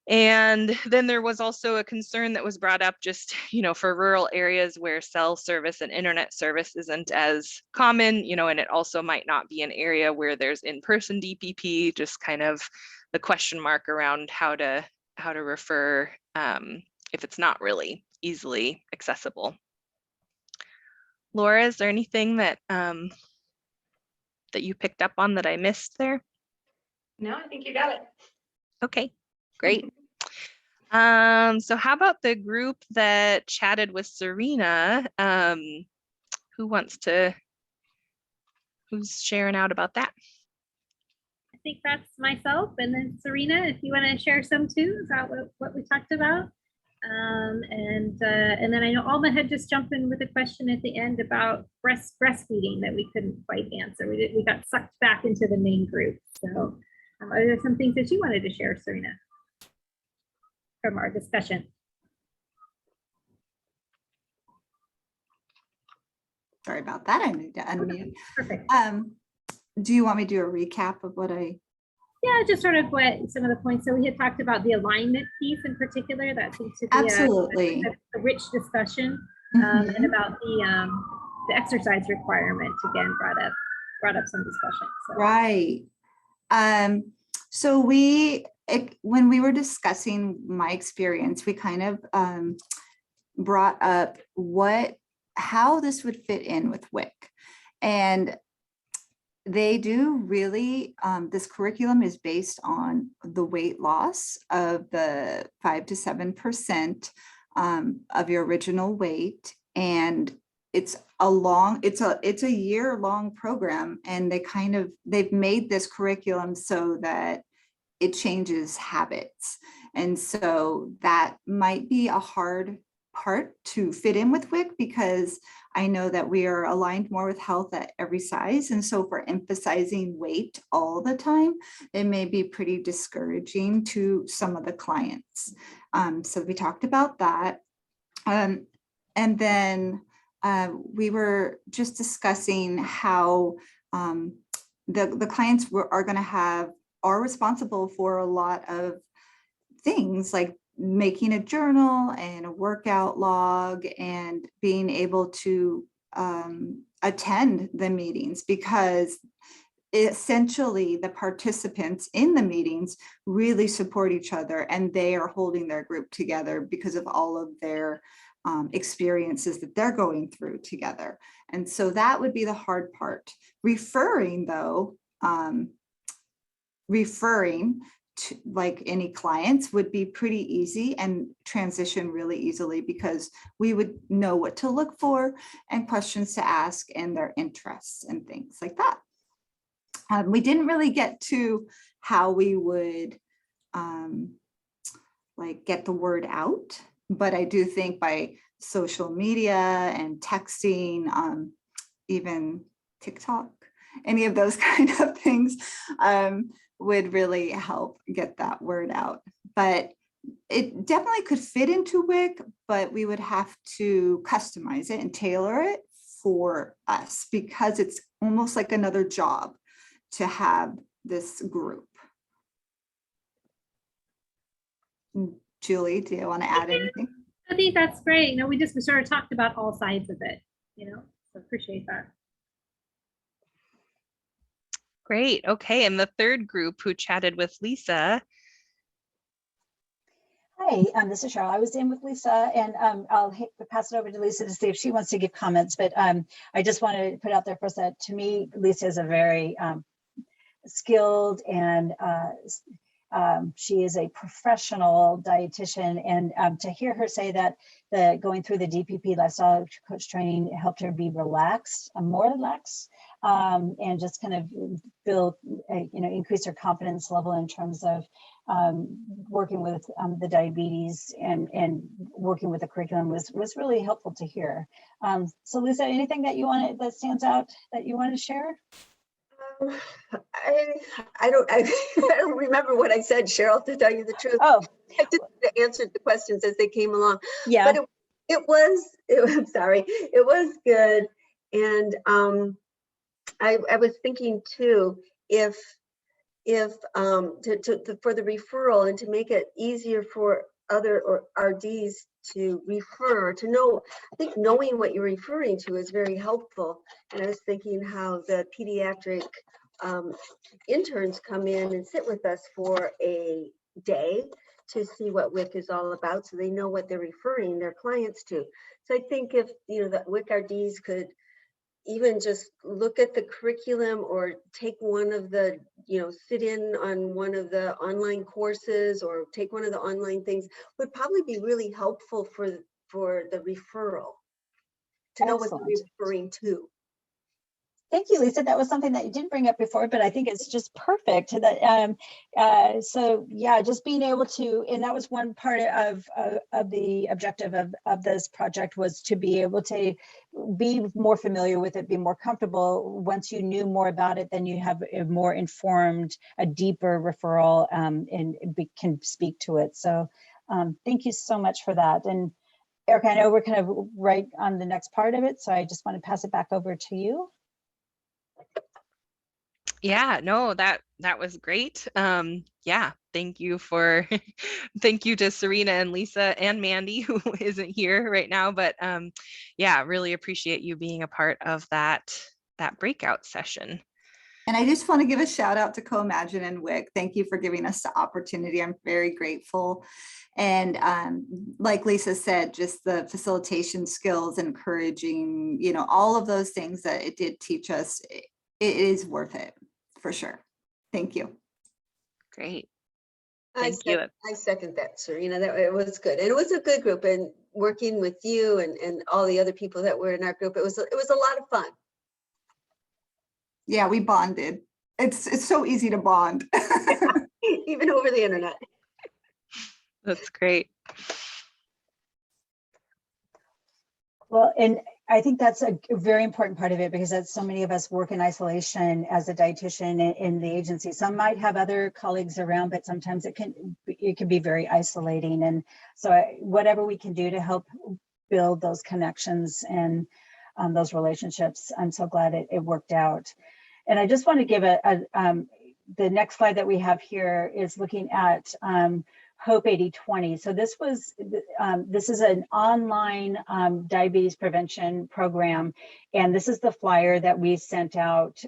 And then there was also a concern that was brought up just, for rural areas where cell service and internet service isn't as common, and it also might not be an area where there's in-person DPP, just kind of the question mark around how to refer if it's not really easily accessible. Laura, is there anything that that you picked up on that I missed there? No, I think you got it. Okay, great. So how about the group that chatted with Serena? Who's sharing out about that? I think that's myself, and then Serena, if you want to share some too, is that what we talked about? And then I know Alma had just jumped in with a question at the end about breastfeeding that we couldn't quite answer. We got sucked back into the main group. So are there some things that you wanted to share, Serena, from our discussion? Sorry about that. I need to unmute. Perfect. Do you want me to do a recap of what I? Yeah, just sort of what some of the points. So we had talked about the alignment piece in particular. That seems to be Absolutely a rich discussion, and about the exercise requirement again brought up some discussion. So. Right. So when we were discussing my experience, we kind of brought up how this would fit in with WIC. And they do really, this curriculum is based on the weight loss of the 5 to 7% of your original weight. And it's a year-long program, and they've made this curriculum so that it changes habits. And so that might be a hard part to fit in with WIC, because I know that we are aligned more with health at every size. And so for emphasizing weight all the time, it may be pretty discouraging to some of the clients. So we talked about that. And then we were just discussing how the clients are responsible for a lot of things, like making a journal and a workout log and being able to attend the meetings, because essentially the participants in the meetings really support each other, and they are holding their group together because of all of their experiences that they're going through together. And so that would be the hard part. Referring though, referring to like any clients would be pretty easy and transition really easily, because we would know what to look for and questions to ask and their interests and things like that. We didn't really get to how we would like get the word out, but I do think by social media and texting, even TikTok, any of those kind of things would really help get that word out. But it definitely could fit into WIC, but we would have to customize it and tailor it for us, because it's almost like another job to have this group. Julie, do you want to add anything? I think that's great. We sort of talked about all sides of it, so appreciate that. Great. Okay. And the third group who chatted with Lisa. Hi, this is Cheryl. I was in with Lisa, and I'll pass it over to Lisa to see if she wants to give comments. But I just want to put out there first that to me, Lisa is a very skilled, and she is a professional dietitian. And to hear her say that going through the DPP lifestyle coach training helped her be relaxed, more relaxed, and just kind of build, increase her confidence level in terms of working with the diabetes and working with the curriculum was really helpful to hear. So Lisa, anything that that stands out that you want to share? I don't remember what I said, Cheryl, to tell you the truth. Oh, I just answered the questions as they came along. Yeah, but it was good. And I was thinking too, if for the referral and to make it easier for other RDs to refer, to know, I think knowing what you're referring to is very helpful. And I was thinking how the pediatric interns come in and sit with us for a day to see what WIC is all about, so they know what they're referring their clients to. So I think if the WIC RDs could even just look at the curriculum, or take one of the, sit in on one of the online courses, or take one of the online things, would probably be really helpful for the referral, to know what they're referring to. Thank you, Lisa. That was something that you didn't bring up before, but I think it's just perfect. That so yeah, just being able to, and that was one part of the objective of this project, was to be able to be more familiar with it, be more comfortable. Once you knew more about it, then you have a more informed, a deeper referral, and can speak to it. So thank you so much for that. And Erica, I know we're kind of right on the next part of it, so I just want to pass it back over to you. Yeah, no, that was great. Yeah, thank you thank you to Serena and Lisa and Mandy, who isn't here right now, but yeah, really appreciate you being a part of that breakout session. And I just want to give a shout out to Comagine and WIC. Thank you for giving us the opportunity. I'm very grateful. And like Lisa said, just the facilitation skills, encouraging, all of those things that it did teach us, it is worth it for sure. Thank you. Great. I second that, Serena. That it was good. And it was a good group, and working with you and all the other people that were in our group, it was a lot of fun. Yeah, we bonded. It's so easy to bond. Even over the internet. That's great. Well, and I think that's a very important part of it, because that's so many of us work in isolation as a dietitian in the agency. Some might have other colleagues around, but sometimes it can be very isolating. And so whatever we can do to help build those connections and those relationships, I'm so glad it worked out. And I just want to give the next slide that we have here is looking at Hope 80/20. So this is an online diabetes prevention program, and this is the flyer that we sent out.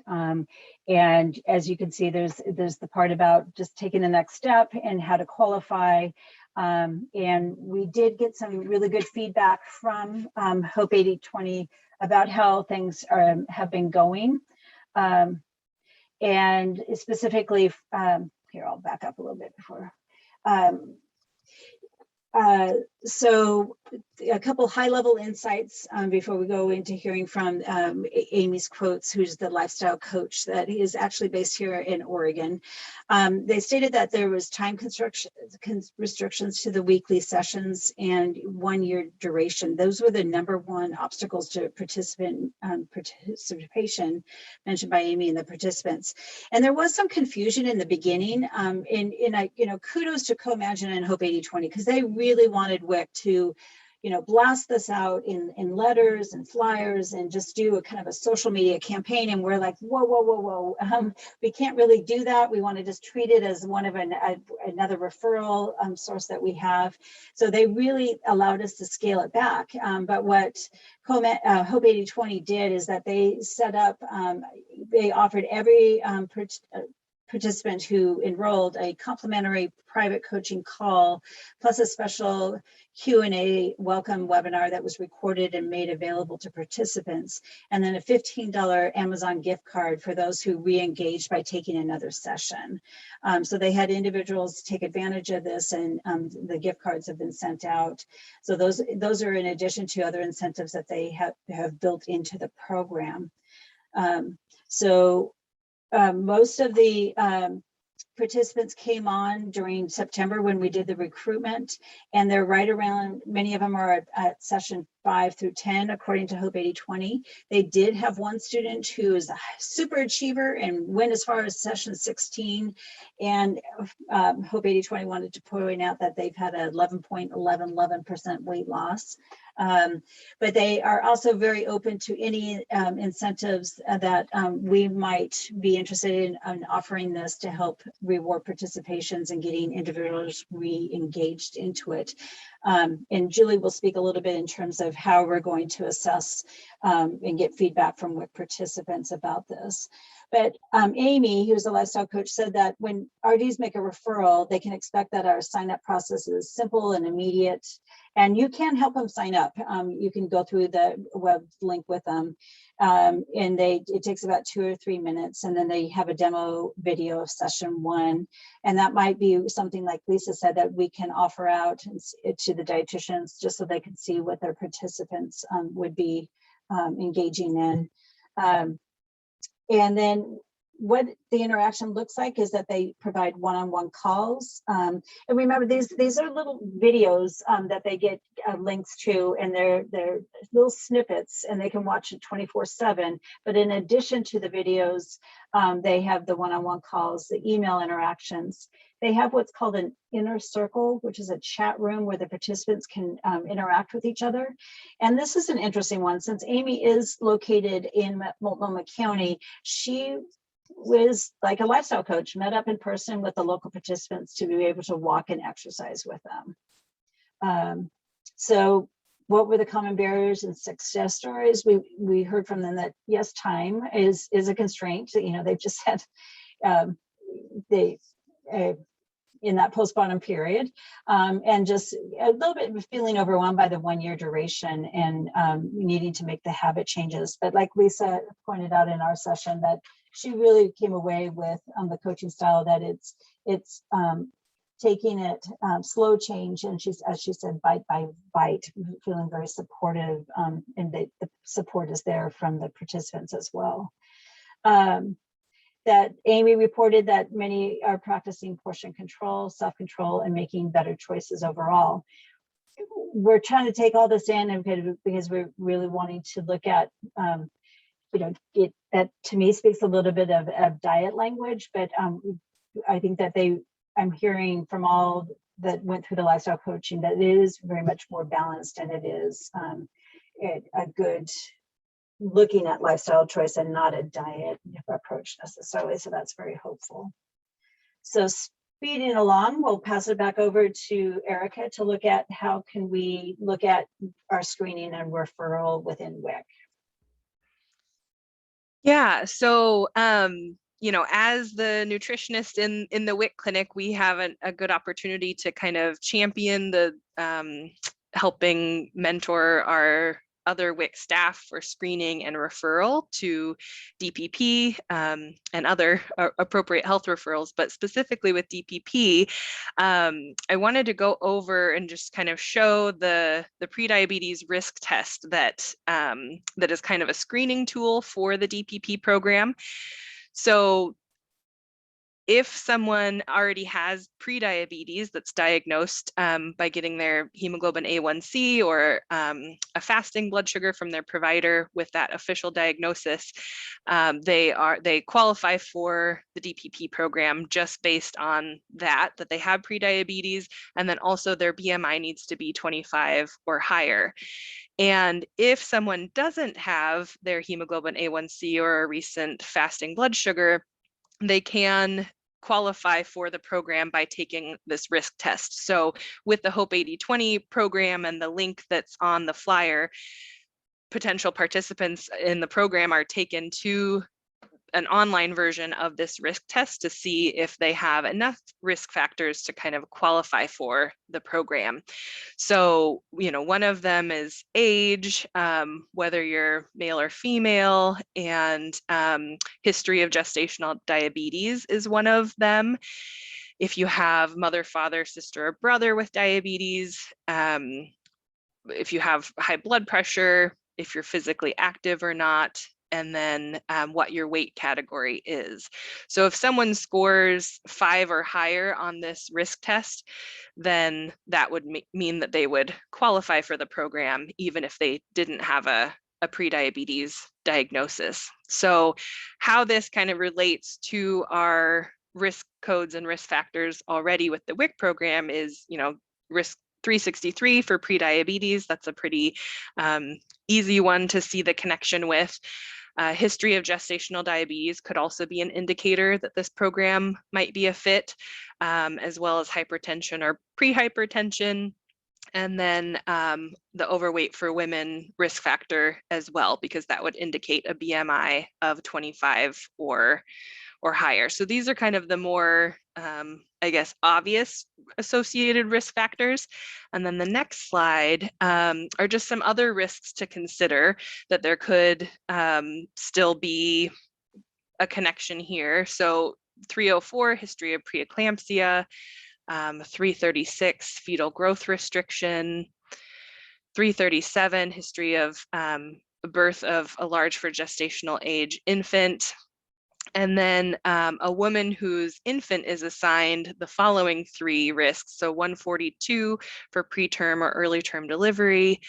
And as you can see, there's the part about just taking the next step and how to qualify. And we did get some really good feedback from Hope 80/20 about how things have been going. And specifically, here, I'll back up a little bit before. So a couple high-level insights before we go into hearing from Amy's quotes, who's the lifestyle coach that is actually based here in Oregon. They stated that there was time restrictions to the weekly sessions and 1-year duration. Those were the #1 obstacles to participation mentioned by Amy and the participants. And there was some confusion in the beginning. Kudos to Comagine and Hope 80/20, because they really wanted WIC to, blast this out in letters and flyers and just do a kind of a social media campaign. And we're like, whoa. We can't really do that. We want to just treat it as one of another referral source that we have. So they really allowed us to scale it back. But what Hope 80/20 did is that they set up, they offered every participant who enrolled a complimentary private coaching call, plus a special Q&A welcome webinar that was recorded and made available to participants, and then a $15 Amazon gift card for those who re-engaged by taking another session. So they had individuals take advantage of this, and the gift cards have been sent out. So those are in addition to other incentives that they have built into the program. Most of the participants came on during September when we did the recruitment, and they're right around, many of them are at session 5 through 10, according to Hope 80/20. They did have one student who is a super achiever and went as far as session 16. And Hope 80/20 wanted to point out that they've had a 11% weight loss. But they are also very open to any incentives that we might be interested in offering this to help reward participations and getting individuals re-engaged into it. And Julie will speak a little bit in terms of how we're going to assess and get feedback from WIC participants about this. But Amy, who's a lifestyle coach, said that when RDs make a referral, they can expect that our sign-up process is simple and immediate, and you can help them sign up. You can go through the web link with them, and it takes about 2 or 3 minutes, and then they have a demo video of session 1, and that might be something like Lisa said that we can offer out to the dietitians just so they can see what their participants would be engaging in. And then what the interaction looks like is that they provide one-on-one calls. And remember, these are little videos that they get links to, and they're little snippets, and they can watch it 24/7. But in addition to the videos, they have the one-on-one calls, the email interactions. They have what's called an inner circle, which is a chat room where the participants can interact with each other. And this is an interesting one. Since Amy is located in Multnomah County, she was like a lifestyle coach, met up in person with the local participants to be able to walk and exercise with them. So what were the common barriers and success stories? We heard from them that yes, time is a constraint. They've just had in that postpartum period, and just a little bit of feeling overwhelmed by the 1-year duration and needing to make the habit changes. But like Lisa pointed out in our session, that she really came away with the coaching style, that it's taking it slow change, and as she said, bite by bite, feeling very supportive, and the support is there from the participants as well. That Amy reported that many are practicing portion control, self-control, and making better choices overall. We're trying to take all this in because we're really wanting to look at, that to me speaks a little bit of diet language, but I think that I'm hearing from all that went through the lifestyle coaching that it is very much more balanced, and it is a good looking at lifestyle choice and not a diet approach necessarily. So that's very hopeful. So speeding along, we'll pass it back over to Erica to look at how can we look at our screening and referral within WIC. Yeah, so you know, as the nutritionist in the WIC clinic, we have a good opportunity to kind of champion the helping mentor our other WIC staff for screening and referral to DPP and other appropriate health referrals. But specifically with DPP, I wanted to go over and just kind of show the prediabetes risk test that that is kind of a screening tool for the DPP program. So if someone already has prediabetes that's diagnosed by getting their hemoglobin A1C or a fasting blood sugar from their provider with that official diagnosis, they qualify for the DPP program just based on that they have prediabetes, and then also their BMI needs to be 25 or higher. And if someone doesn't have their hemoglobin A1C or a recent fasting blood sugar, they can qualify for the program by taking this risk test. So with the Hope 80/20 program and the link that's on the flyer, potential participants in the program are taken to an online version of this risk test to see if they have enough risk factors to kind of qualify for the program. So, you know, one of them is age, whether you're male or female, and history of gestational diabetes is one of them. If you have mother, father, sister, or brother with diabetes, if you have high blood pressure, if you're physically active or not, and then what your weight category is. So if someone scores 5 or higher on this risk test, then that would mean that they would qualify for the program, even if they didn't have a prediabetes diagnosis. So how this kind of relates to our risk codes and risk factors already with the WIC program is, you know, risk 363 for prediabetes. That's a pretty easy one to see the connection with. History of gestational diabetes could also be an indicator that this program might be a fit, as well as hypertension or pre-hypertension. And then the overweight for women risk factor as well, because that would indicate a BMI of 25 or higher. So these are kind of the more, I guess, obvious associated risk factors. And then the next slide are just some other risks to consider that there could still be a connection here. So 304, history of preeclampsia, 336, fetal growth restriction, 337, history of birth of a large for gestational age infant. And then a woman whose infant is assigned the following 3 risks. So 142 for preterm or early term delivery,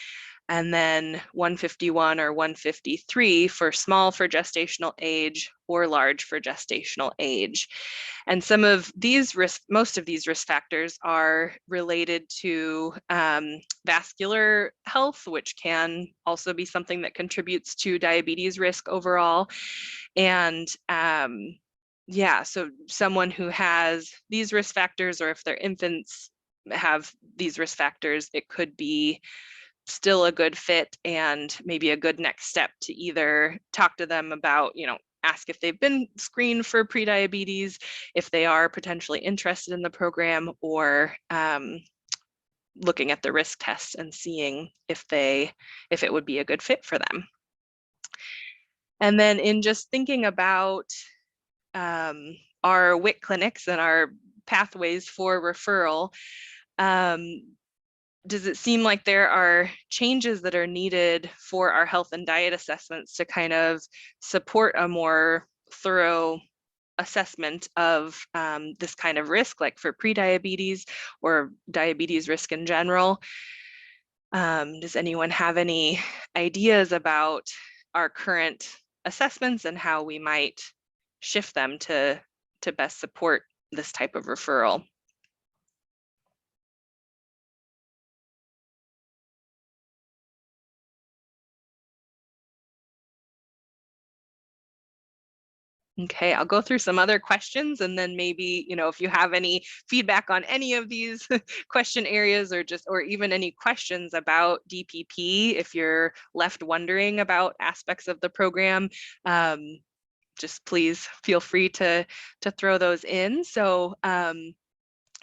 and then 151 or 153 for small for gestational age or large for gestational age. And some of these most of these risk factors are related to vascular health, which can also be something that contributes to diabetes risk overall. And yeah, so someone who has these risk factors, or if their infants have these risk factors, it could be still a good fit and maybe a good next step to either talk to them about, you know, ask if they've been screened for prediabetes, if they are potentially interested in the program, or looking at the risk tests and seeing if it would be a good fit for them. And then in just thinking about our WIC clinics and our pathways for referral, does it seem like there are changes that are needed for our health and diet assessments to kind of support a more thorough assessment of this kind of risk, like for prediabetes or diabetes risk in general? Does anyone have any ideas about our current assessments and how we might shift them to best support this type of referral? Okay, I'll go through some other questions and then maybe, if you have any feedback on any of these question areas or even any questions about DPP, if you're left wondering about aspects of the program, just please feel free to throw those in. So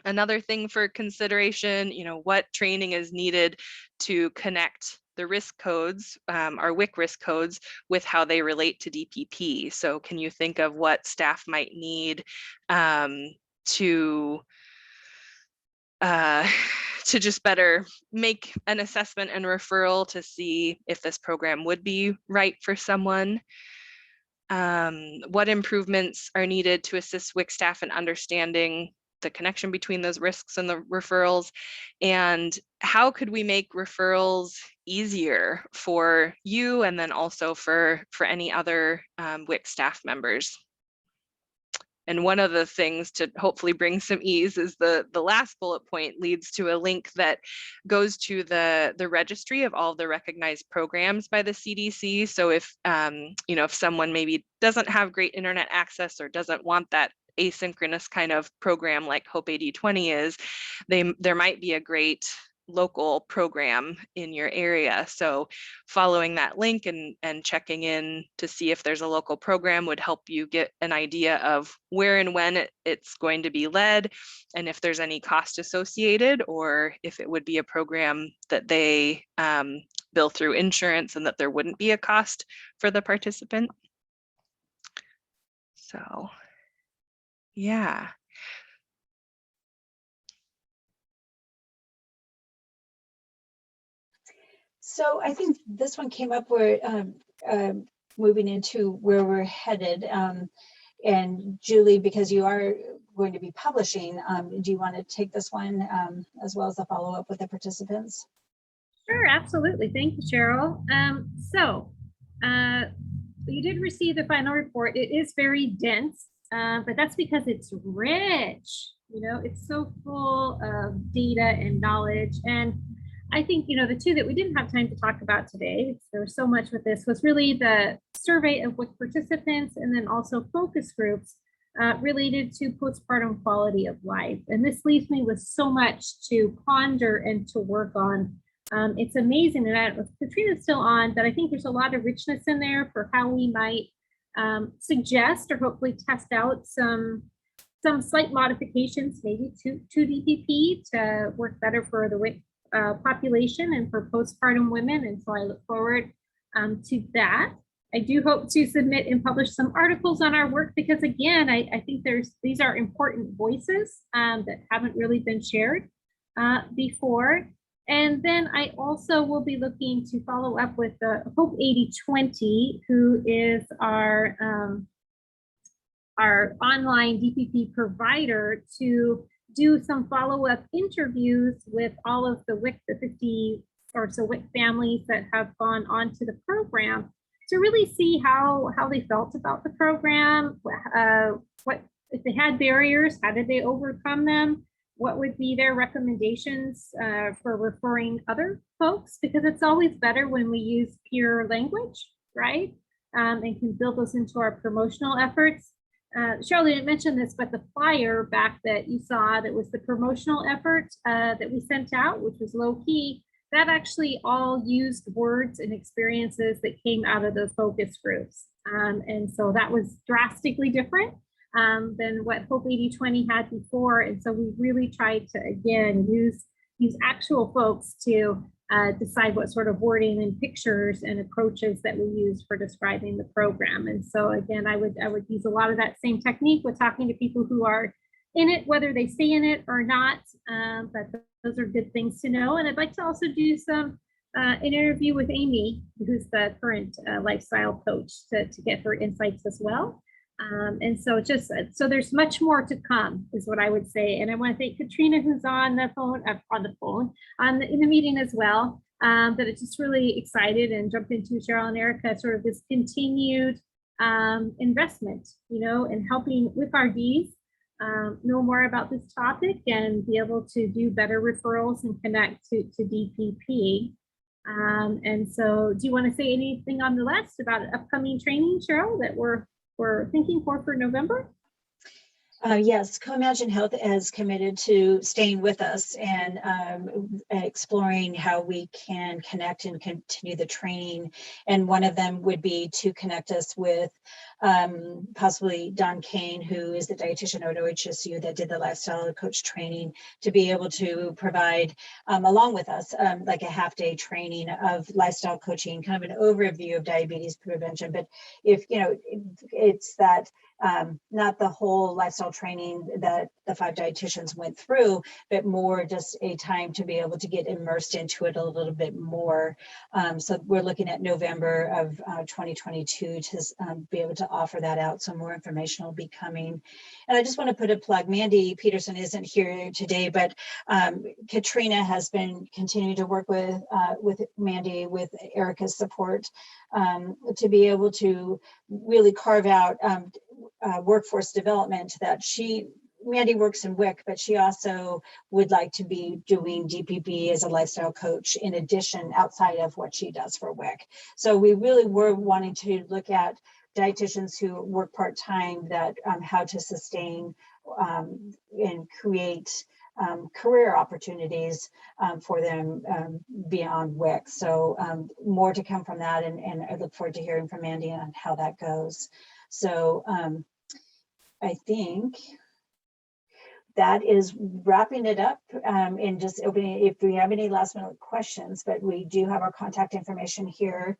another thing for consideration, what training is needed to connect the risk codes, our WIC risk codes, with how they relate to DPP. So can you think of what staff might need to just better make an assessment and referral to see if this program would be right for someone? What improvements are needed to assist WIC staff in understanding the connection between those risks and the referrals? And how could we make referrals easier for you and then also for any other WIC staff members? And one of the things to hopefully bring some ease is the last bullet point leads to a link that goes to the registry of all the recognized programs by the CDC. So if if someone maybe doesn't have great internet access or doesn't want that asynchronous kind of program like Hope 80/20 is, there might be a great local program in your area. So following that link and checking in to see if there's a local program would help you get an idea of where and when it's going to be led, and if there's any cost associated, or if it would be a program that they bill through insurance and that there wouldn't be a cost for the participant. So yeah. So I think this one came up where moving into where we're headed. And Julie, because you are going to be publishing, do you want to take this one as well as the follow-up with the participants? Sure, absolutely. Thank you, Cheryl. You did receive the final report. It is very dense, but that's because it's rich. It's so full of data and knowledge. And I think, the two that we didn't have time to talk about today, there was so much with this, was really the survey of WIC participants and then also focus groups related to postpartum quality of life. And this leaves me with so much to ponder and to work on. It's amazing, and with Katrina still on, but I think there's a lot of richness in there for how we might suggest or hopefully test out some slight modifications, maybe to DPP to work better for the WIC population and for postpartum women. And so I look forward to that. I do hope to submit and publish some articles on our work because, again, I think these are important voices that haven't really been shared before. And then I also will be looking to follow up with Hope 80/20, who is our online DPP provider, to do some follow-up interviews with all of the WIC, the 50 or so WIC families that have gone on to the program, to really see how they felt about the program, what if they had barriers, how did they overcome them, what would be their recommendations for referring other folks, because it's always better when we use peer language, right? And can build those into our promotional efforts. Cheryl didn't mention this, but the flyer back that you saw, that was the promotional effort that we sent out, which was low key, that actually all used words and experiences that came out of those focus groups. And so that was drastically different than what Hope 80/20 had before. And so we really tried to, again, use actual folks to decide what sort of wording and pictures and approaches that we use for describing the program. And so again, I would use a lot of that same technique with talking to people who are in it, whether they stay in it or not. But those are good things to know. And I'd like to also do an interview with Amy, who's the current lifestyle coach, to get her insights as well. And so there's much more to come, is what I would say. And I want to thank Katrina, who's in the meeting as well, that it's just really excited and jumped into, Cheryl and Erica, sort of this continued investment, in helping with our Ds know more about this topic and be able to do better referrals and connect to DPP. And so do you want to say anything on the list about upcoming training, Cheryl, that we're we're thinking for November? Yes, Comagine Health has committed to staying with us and exploring how we can connect and continue the training. And one of them would be to connect us with possibly Don Kane, who is the dietitian at OHSU that did the lifestyle coach training, to be able to provide, along with us, like a half-day training of lifestyle coaching, kind of an overview of diabetes prevention. But if, you know, it's that not the whole lifestyle training that the 5 dietitians went through, but more just a time to be able to get immersed into it a little bit more. So we're looking at November of 2022 to be able to offer that out. So more information will be coming. And I just want to put a plug. Mandy Peterson isn't here today, but Katrina has been continuing to work with Mandy, with Erica's support, to be able to really carve out workforce development that Mandy works in WIC, but she also would like to be doing DPP as a lifestyle coach in addition, outside of what she does for WIC. So we really were wanting to look at dietitians who work part-time, that how to sustain and create career opportunities for them beyond WIC. So more to come from that, and I look forward to hearing from Mandy on how that goes. So I think that is wrapping it up, and just opening if we have any last minute questions, but we do have our contact information here.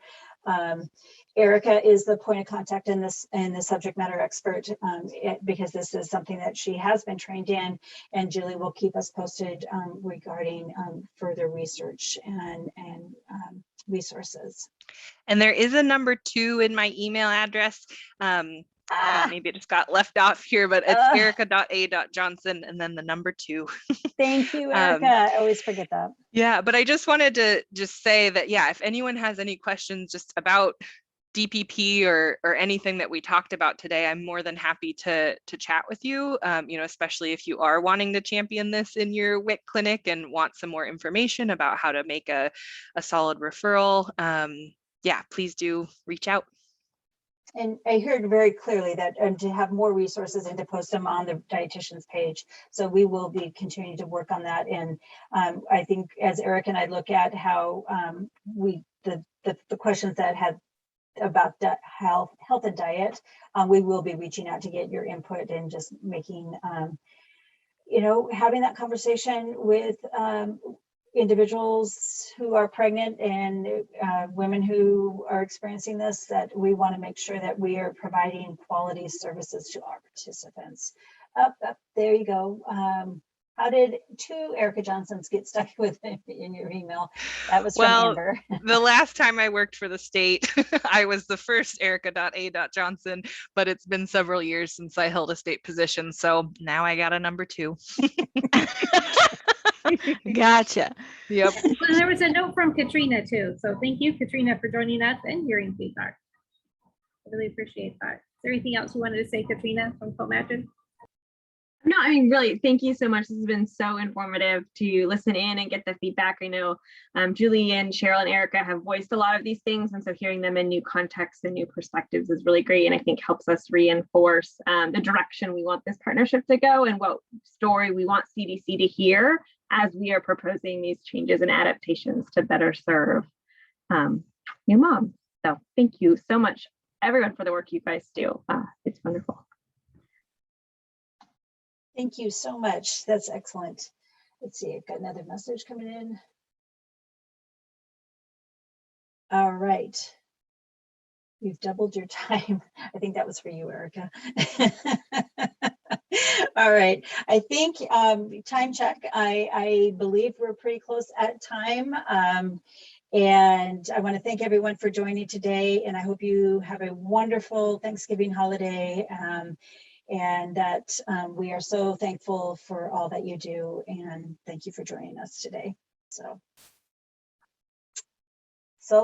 Erica is the point of contact in this, and the subject matter expert, because this is something that she has been trained in, and Julie will keep us posted regarding further research and resources. And there is a number 2 in my email address. Maybe it just got left off here, but it's erica.a.johnson and then the number 2. Thank you, Erica. I always forget that. Yeah, but I just wanted to just say that, yeah, if anyone has any questions just about DPP or anything that we talked about today, I'm more than happy to chat with you, you know, especially if you are wanting to champion this in your WIC clinic and want some more information about how to make a solid referral. Yeah, please do reach out. And I heard very clearly that to have more resources and to post them on the dietitian's page. So we will be continuing to work on that. And I think as Eric and I look at how the questions that had about health and diet, we will be reaching out to get your input and just making, you know, having that conversation with individuals who are pregnant and women who are experiencing this, that we want to make sure that we are providing quality services to our participants. There you go. How did 2 Erica Johnsons get stuck with in your email? That was from Amber. The last time I worked for the state, I was the first Erica.A.Johnson, but it's been several years since I held a state position. So now I got a number 2. Gotcha. Yep. Well, there was a note from Katrina too. So thank you, Katrina, for joining us and hearing feedback. I really appreciate that. Is there anything else you wanted to say, Katrina, from Comagine? No, I mean, really, thank you so much. This has been so informative to listen in and get the feedback. I know Julie and Cheryl and Erica have voiced a lot of these things, and so hearing them in new contexts and new perspectives is really great, and I think helps us reinforce the direction we want this partnership to go and what story we want CDC to hear as we are proposing these changes and adaptations to better serve new moms. So thank you so much, everyone, for the work you guys do. It's wonderful. Thank you so much. That's excellent. Let's see, I've got another message coming in. All right. You've doubled your time. I think that was for you, Erica. All right. I think time check. I believe we're pretty close at time. And I want to thank everyone for joining today. And I hope you have a wonderful Thanksgiving holiday. And that we are so thankful for all that you do. And thank you for joining us today. So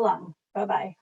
long. Bye-bye.